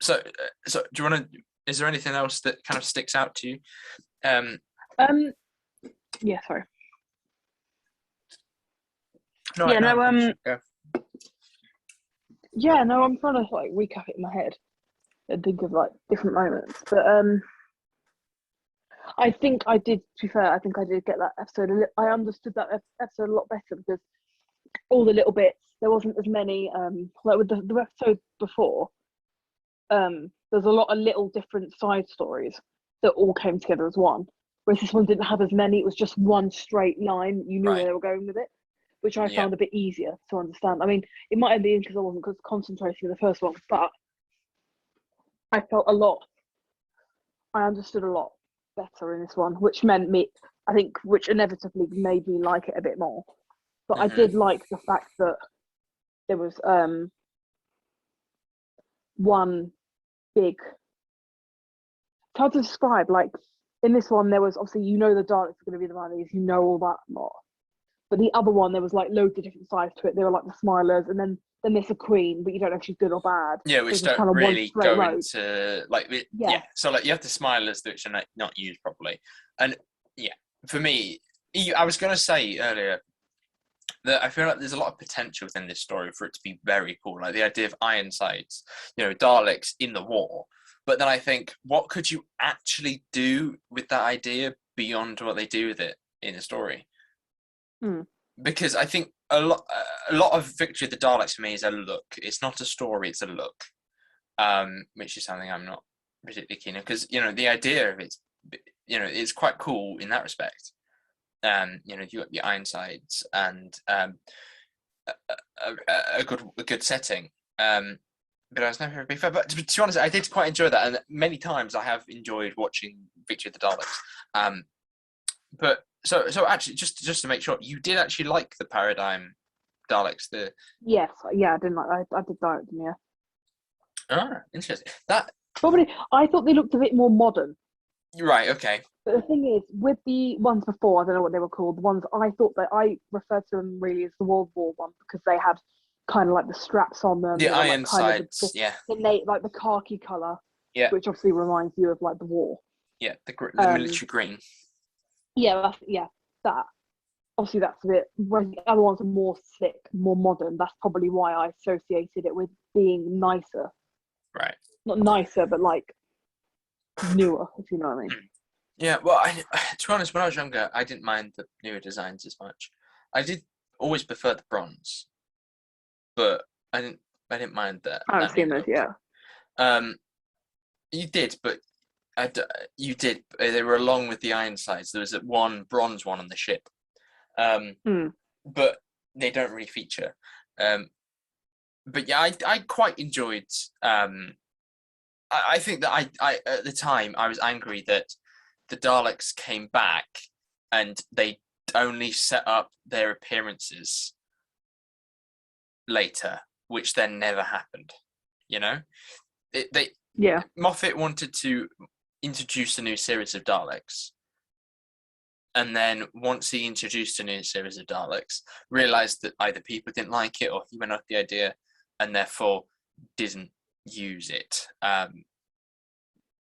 So do you want to? Is there anything else that kind of sticks out to you? Yeah, sorry. I'm trying to recap it in my head and think of different moments. But I think I did. To be fair, I think I did get that episode. I understood that episode a lot better because all the little bits. There wasn't as many. Like with the episode before. There's a lot of little different side stories that all came together as one. Whereas this one didn't have as many. It was just one straight line. You knew where Right. they were going with it, which I Yeah. found a bit easier to understand. I mean, it might have been because I wasn't concentrating in the first one, but I felt a lot. I understood a lot better in this one, which meant me, I think, which inevitably made me like it a bit more. But I Hmm. did like the fact that there was one big. It's hard to describe. Like in this one, there was obviously the Daleks are going to be the Runnies, all that lot. But the other one, there was like loads of different sides to it. They were like the Smilers, and then there's a Queen, but you don't know if she's good or bad. Yeah, So which it's just don't kind of one really straight go road. into like Yeah, yeah. So like you have the smilers which are not used properly, and yeah, for me, I was gonna say earlier that I feel like there's a lot of potential within this story for it to be very cool. Like the idea of Ironsides, Daleks in the war. But then I think, what could you actually do with that idea beyond what they do with it in the story? mm. Because I think a lot of Victory of the Daleks for me is a look. It's not a story; it's a look, which is something I'm not particularly keen on. Because the idea of it's quite cool in that respect. You got the Ironsides and a good setting. But I was never a big fan. But to be honest, I did quite enjoy that, and many times I have enjoyed watching Victory of the Daleks. But so actually, just to make sure, you did actually like the Paradigm Daleks. Yes, yeah, I didn't like. I did like them. Yeah, Interesting. That probably. I thought they looked a bit more modern. right? Okay. But the thing is, with the ones before, I don't know what they were called. The ones I thought that I referred to them really as the World War one because they had kind of like the straps on them. The They were like kind of Ironsides, yeah, like the khaki color, yeah, which obviously reminds you of like the war. yeah. The Um, military green. yeah, that. Obviously, that's a bit. Whereas the other ones are more slick, more modern. That's probably why I associated it with being nicer. Right. Not nicer, but like newer, if you know what I mean. Yeah, well, to be honest, when I was younger, I didn't mind the newer designs as much. I did always prefer the bronze, but I didn't mind I haven't that new seen those look. yet. Um, you did, but you did. They were along with the Ironsides. There was that one bronze one on the ship, Hmm. but they don't really feature. But yeah, I quite enjoyed. I think that I at the time I was angry that the Daleks came back and they only set up their appearances later, which then never happened. You know, they Yeah. Moffat wanted to introduce a new series of Daleks, and then once he introduced a new series of Daleks, realized that either people didn't like it or he went off the idea, and therefore didn't use it.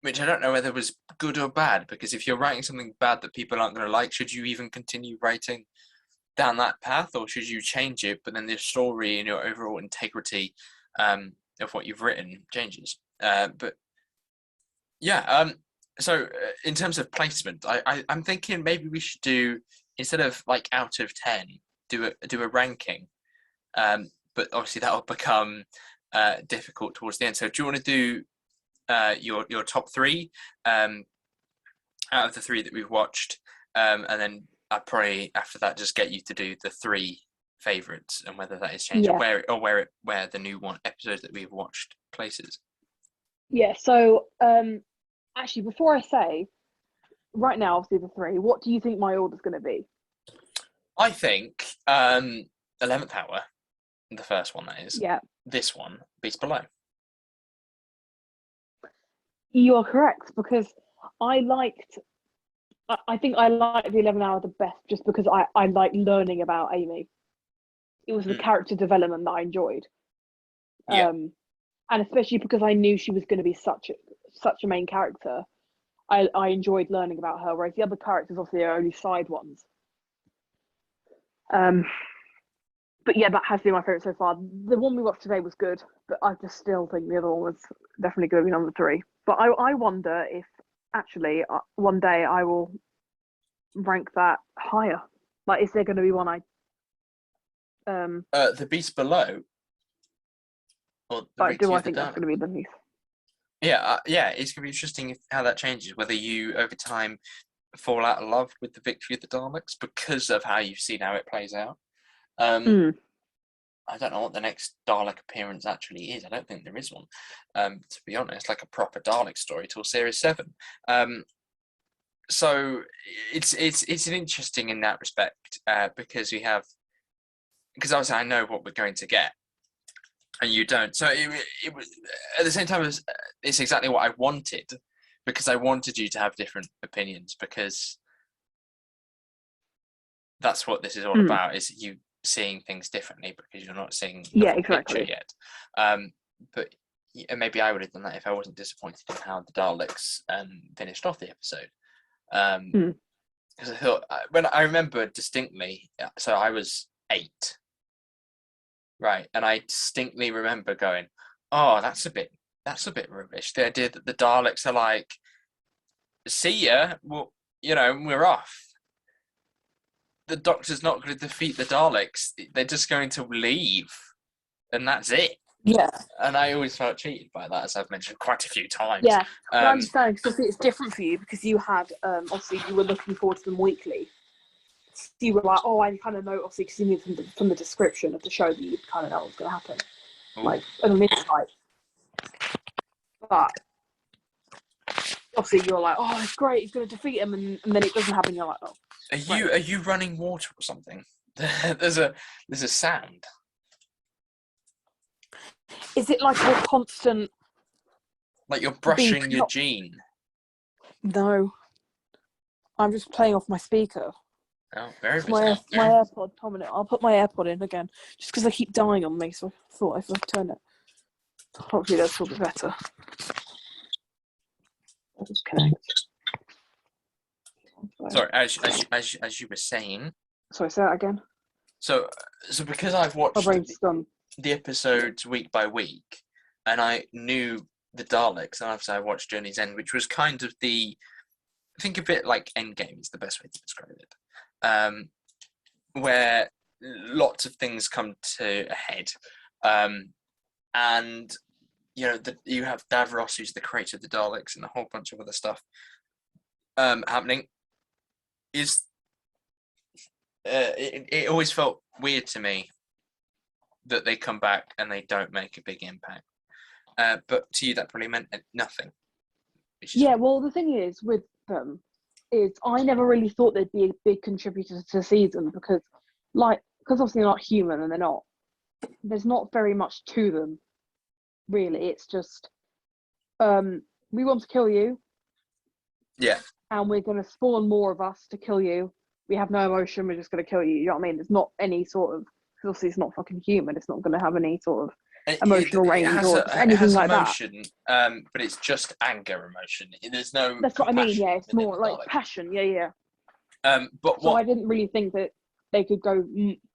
Which I don't know whether was good or bad, because if you're writing something bad that people aren't going to like, should you even continue writing down that path, or should you change it? But then the story and your overall integrity of what you've written changes. But yeah, so in terms of placement, I'm thinking maybe we should do, instead of like out of 10, do a ranking. But obviously that will become difficult towards the end. So do you want to do your top three out of the three that we've watched, and then I'd probably after that just get you to do the three favorites and whether that is changed Yeah. where the new one episode that we've watched places. Yeah. So, actually, before I say, right now, obviously the three. What do you think my order's going to be? I think 11th Hour, the first one that is. Yeah, This one, Beast Below. you are correct because I liked. I think I liked the 11 Hour the best just because I like learning about Amy. It was the character development that I enjoyed. Yeah. And especially because I knew she was going to be such a main character, I enjoyed learning about her. Whereas the other characters, obviously, are only side ones. But yeah, that has been my favorite so far. The one we watched today was good, but I just still think the other one was definitely going to be number three. But I wonder if actually, one day I will rank that higher. Like, is there going to be one The Beast Below, or the like, do Victory I of the think that's Daleks? going to be beneath? Yeah, yeah, it's gonna be interesting how that changes. Whether you over time fall out of love with the Victory of the Daleks because of how you've seen how it plays out. Mm. I don't know what the next Dalek appearance actually is. I don't think there is one, to be honest, like a proper Dalek story till Series 7. So it's an interesting in that respect, because obviously I know what we're going to get, and you don't. So it was at the same time it's exactly what I wanted, because I wanted you to have different opinions, because that's what this is all about, is you seeing things differently because you're not seeing the full picture yet. But maybe I would have done that if I wasn't disappointed in how the Daleks finished off the episode. Because I thought, when I remember distinctly, so I was 8, right, and I distinctly remember going, "Oh, that's a bit rubbish." The idea that the Daleks are like, "See ya, well, we're off." The Doctor's not going to defeat the Daleks. They're just going to leave, and that's it. Yeah. And I always felt cheated by that, as I've mentioned quite a few times. Yeah, I understand, because it's different for you, because you had, obviously, you were looking forward to them weekly. So you were like, oh, I kind of know, obviously, because you knew from the description of the show that you kind of know what's going to happen. Ooh. Like, an insight. But obviously, you're like, oh, it's great, he's going to defeat him, and then it doesn't happen. You're like, oh. Are you running water or something? There's a sound. Is it like a constant? Like you're brushing your jean? No, I'm just playing off my speaker. Oh, very bizarre. My AirPod. Hold a minute, I'll put my AirPod in again, just because they keep dying on me. So I thought if I turn it, hopefully that's a little bit better. I'll just connect. Sorry, as you were saying. Sorry, say that again. So because I've watched the episodes week by week, and I knew the Daleks, and obviously I watched Journey's End, which was kind of think of it like Endgame is the best way to describe it, where lots of things come to a head, and you have Davros, who's the creator of the Daleks, and a whole bunch of other stuff happening. It always felt weird to me that they come back and they don't make a big impact. But to you, that probably meant nothing. Yeah, well, the thing is with them is I never really thought they'd be a big contributor to the season, because obviously they're not human, and they're not. There's not very much to them, really. It's just, we want to kill you. Yeah. And we're going to spawn more of us to kill you. We have no emotion. We're just going to kill you. You know what I mean? There's not any sort of, because obviously it's not fucking human. It's not going to have any sort of emotional range or anything like emotion, that. But it's just anger emotion. There's no. That's what I mean. Yeah, it's more like passion. Yeah. But so I didn't really think that they could go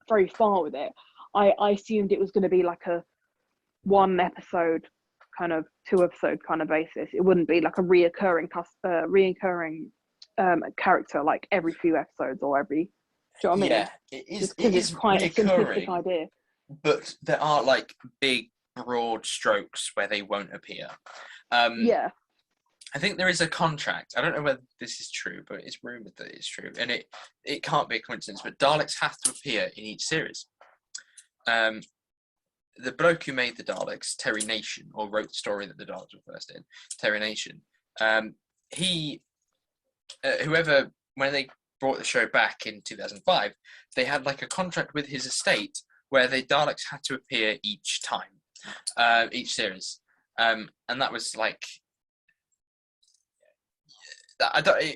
very far with it. I assumed it was going to be like a 1 episode, kind of 2 episode kind of basis. It wouldn't be like a reoccurring character like every few episodes or every. Do you know what I mean? Yeah, it is quite a simplistic idea. But there are like big broad strokes where they won't appear. Yeah. I think there is a contract. I don't know whether this is true, but it's rumored that it's true, and it can't be a coincidence. But Daleks have to appear in each series. The bloke who made the Daleks, Terry Nation, or wrote the story that the Daleks were first in, Terry Nation, when they brought the show back in 2005, they had like a contract with his estate where the Daleks had to appear each time, each series, and that was like,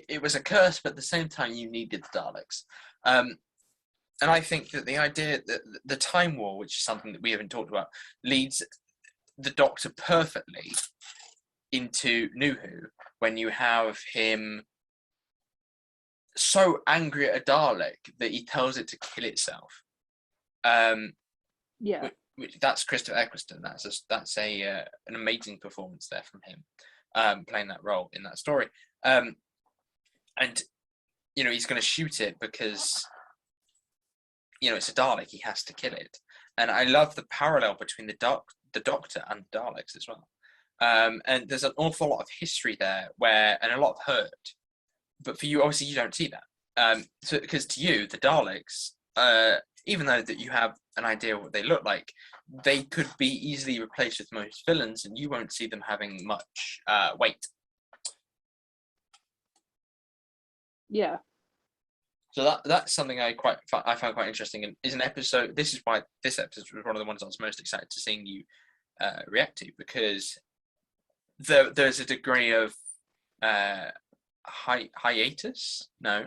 it was a curse, but at the same time you needed the Daleks. And I think that the idea that the Time War, which is something that we haven't talked about, leads the Doctor perfectly into New Who, when you have him so angry at a Dalek that he tells it to kill itself. Yeah. That's Christopher Eccleston. That's an amazing performance there from him, playing that role in that story. And he's going to shoot it because it's a Dalek. He has to kill it. And I love the parallel between the Doctor and the Daleks as well. And there's an awful lot of history there and a lot of hurt. But for you, obviously, you don't see that. So because to you, the Daleks, even though that you have an idea of what they look like, they could be easily replaced with most villains, and you won't see them having much weight. Yeah. So that's something I found quite interesting, and is an episode. This is why this episode was one of the ones I was most excited to seeing you react to, because there's a degree of hiatus. No,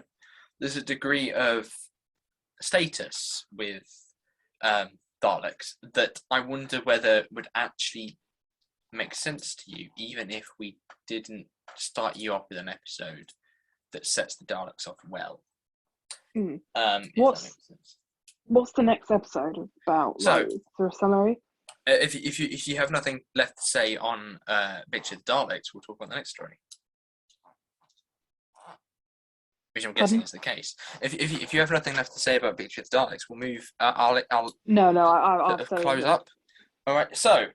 there's a degree of status with Daleks that I wonder whether would actually make sense to you, even if we didn't start you off with an episode that sets the Daleks off well. What's the next episode about? So, is there a summary? If you have nothing left to say on Picture of the Daleks, we'll talk about the next story. Which I'm guessing is the case. If you have nothing left to say about Picture of the Daleks, we'll move. I'll I'll close up. All right. So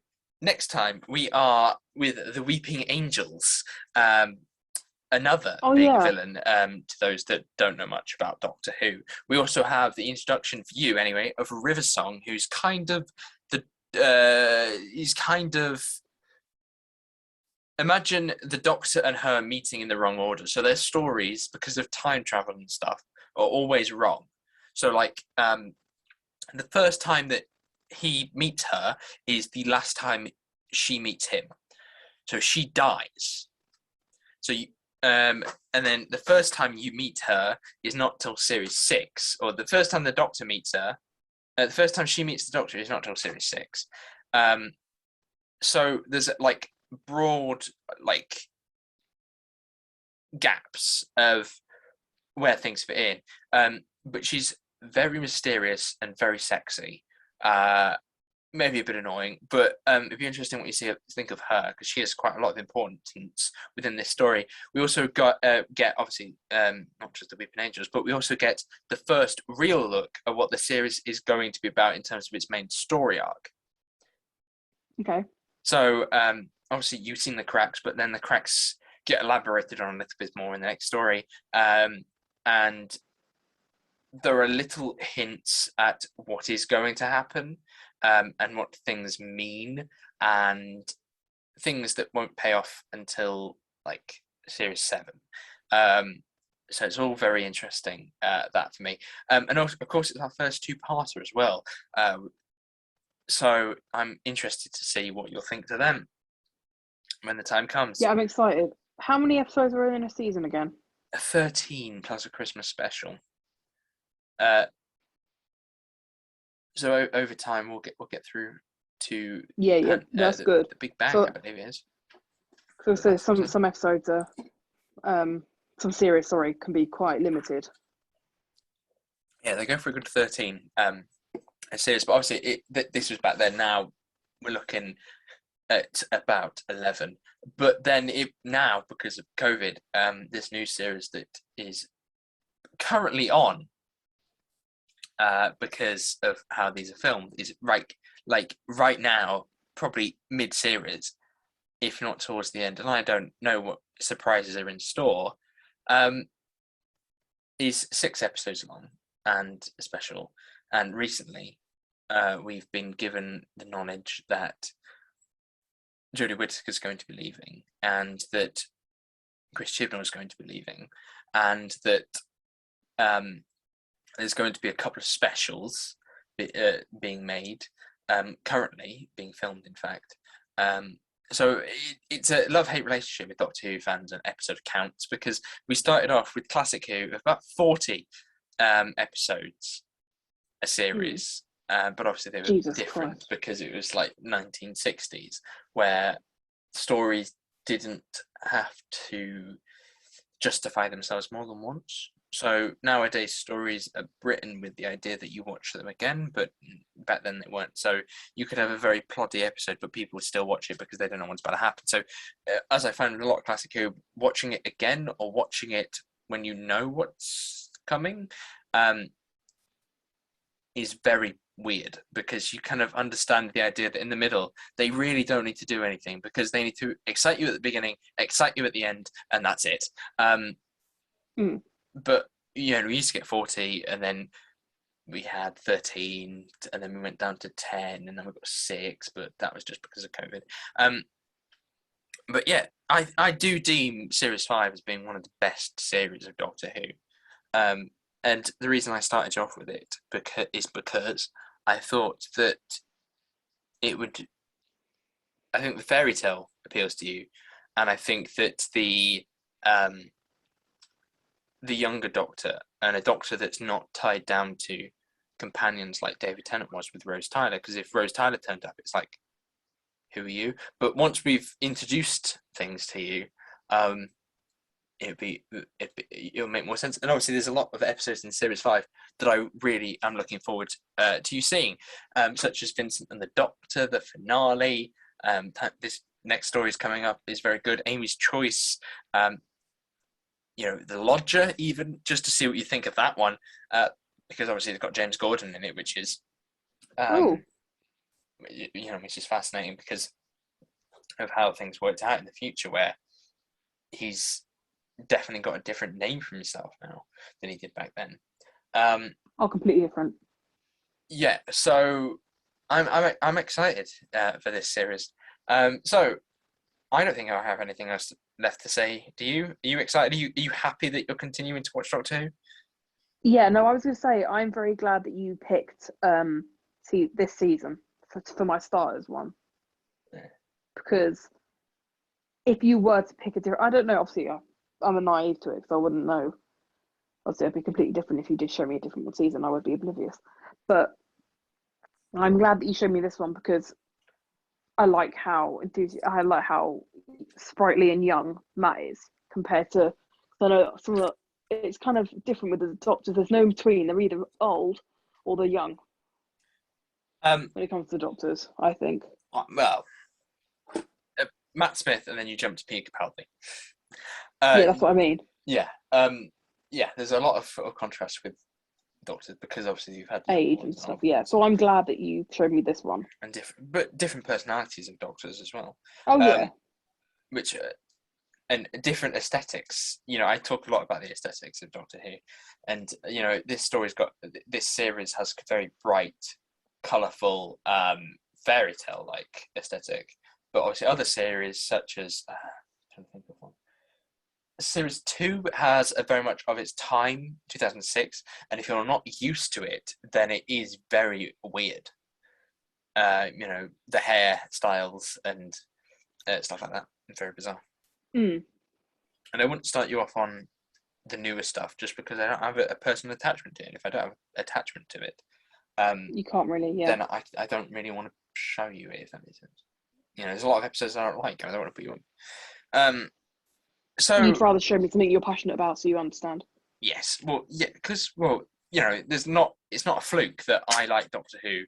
next time we are with the Weeping Angels, another big villain. To those that don't know much about Doctor Who, we also have the introduction for you anyway of River Song, who's kind of imagine the Doctor and her meeting in the wrong order. So their stories, because of time travel and stuff, are always wrong. So the first time that he meets her is the last time she meets him. So she dies. So and then the first time you meet her is not till series 6, or the first time the Doctor meets her. The first time she meets the Doctor is not till series 6. So there's broad gaps of where things fit in, but she's very mysterious and very sexy, maybe a bit annoying, but it'd be interesting what you think of her, because she has quite a lot of importance within this story. We also get obviously not just the Weeping Angels, but we also get the first real look at what the series is going to be about in terms of its main story arc. Okay. So obviously you've seen the cracks, but then the cracks get elaborated on a little bit more in the next story, and there are little hints at what is going to happen, and what things mean, and things that won't pay off until series 7. So it's all very interesting, that for me, and also, of course, it's our first 2-parter as well. So I'm interested to see what you'll think to them when the time comes. Yeah, I'm excited. How many episodes are in a season again? 13 plus a Christmas special. So over time we'll get through to that's good. The Big Bang, so, I believe it is. So some episodes are some series, can be quite limited. Yeah, they go for a good 13 series, but obviously this was back then. Now we're looking at about 11, but then now, because of COVID, this new series that is currently on, because of how these are filmed, is right now, probably mid-series, if not towards the end, and I don't know what surprises are in store, is 6 episodes long and a special. And recently, we've been given the knowledge that Jodie Whittaker's going to be leaving, and that Chris Chibnall is going to be leaving, and that there's going to be a couple of specials being made, currently being filmed, in fact. So it's a love-hate relationship with Doctor Who fans and episode counts, because we started off with Classic Who of about 40 episodes a series, but obviously they were different Christ. Because it was 1960s, where stories didn't have to justify themselves more than once. So nowadays stories are written with the idea that you watch them again, but back then they weren't. So you could have a very ploddy episode, but people would still watch it because they don't know what's about to happen. So as I found with a lot of classic Who, watching it again or watching it when you know what's coming is very weird, because you kind of understand the idea that in the middle they really don't need to do anything, because they need to excite you at the beginning, excite you at the end, and that's it. But we used to get 40, and then we had 13, and then we went down to 10, and then we got 6, but that was just because of COVID. But yeah, I do deem Series 5 as being one of the best series of Doctor Who. And the reason I started off with it is because I thought that it would. I think the fairy tale appeals to you, and I think that the younger Doctor, and a Doctor that's not tied down to companions like David Tennant was with Rose Tyler. Because if Rose Tyler turned up, it's like, who are you? But once we've introduced things to you, it'll make more sense. And obviously, there's a lot of episodes in Series 5 that I really am looking forward to you seeing, such as Vincent and the Doctor, the finale. This next story is coming up is very good. Amy's Choice. The Lodger, even, just to see what you think of that one, because obviously it's got James Gordon in it, which is, which is fascinating because of how things worked out in the future, where he's definitely got a different name for himself now than he did back then. Completely different. Yeah, so I'm excited for this series. So I don't think I have anything else left to say. Do you? Are you excited? Are you happy that you're continuing to watch Doctor Who? Yeah, no, I was going to say, I'm very glad that you picked this season for my starters one. Yeah. Because if you were to pick a different, I don't know, obviously I'm a naive to it, because I wouldn't know. Obviously, it'd be completely different if you did show me a different season. I would be oblivious. But I'm glad that you showed me this one, because I like how sprightly and young Matt is compared to. I know it's kind of different with the Doctors. There's no in between. They're either old or they're young. When it comes to the Doctors, I think. Well, Matt Smith, and then you jump to Peter Capaldi. Yeah, that's what I mean. Yeah, there's a lot of contrast with Doctors, because obviously you've had age and stuff. Yeah, so I'm glad that you showed me this one. And different personalities of Doctors as well. Oh yeah. Which and different aesthetics. I talk a lot about the aesthetics of Doctor Who, and this series has a very bright, colourful, fairy tale like aesthetic. But obviously, other series such as I'm trying to think of one. Series 2 has a very much of its time, 2006, and if you're not used to it, then it is very weird. The hair styles and stuff like that. It's very bizarre. And I wouldn't start you off on the newer stuff just because I don't have a personal attachment to it. If I don't have attachment to it, you can't really, then I don't really want to show you it, if that makes sense. There's a lot of episodes I don't like, and I don't want to put you on. So you'd rather show me something you're passionate about, so you understand. Yes, well, yeah, because it's not a fluke that I like Doctor Who,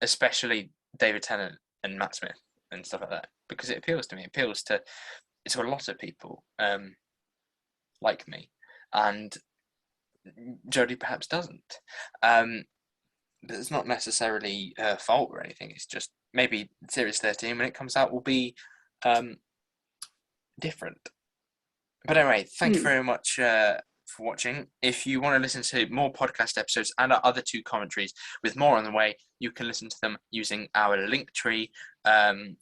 especially David Tennant and Matt Smith and stuff like that, because it appeals to me. It appeals to a lot of people like me, and Jodie perhaps doesn't. But it's not necessarily her fault or anything. It's just maybe Series 13 when it comes out will be different. But anyway, thank you very much for watching. If you want to listen to more podcast episodes and our other 2 commentaries with more on the way, you can listen to them using our link tree,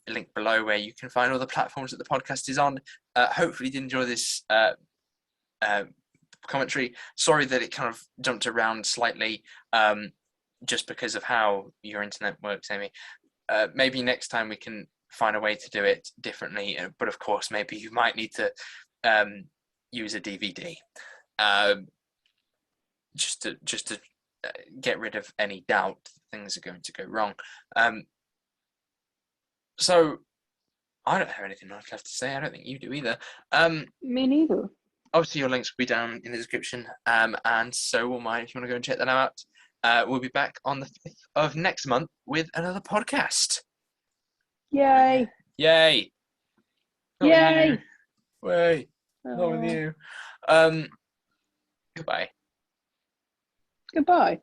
link below, where you can find all the platforms that the podcast is on. Hopefully you did enjoy this commentary. Sorry that it kind of jumped around slightly, just because of how your internet works, Amy. Maybe next time we can find a way to do it differently, but of course maybe you might need to use a DVD, just to get rid of any doubt that things are going to go wrong. So I don't have anything else left to say. I don't think you do either. Me neither. obviously your links will be down in the description, and so will mine if you want to go and check that out. We'll be back on the 5th of next month with another podcast. Yay! Yay! Not Yay! with you. Wait, not with you. Goodbye. Goodbye.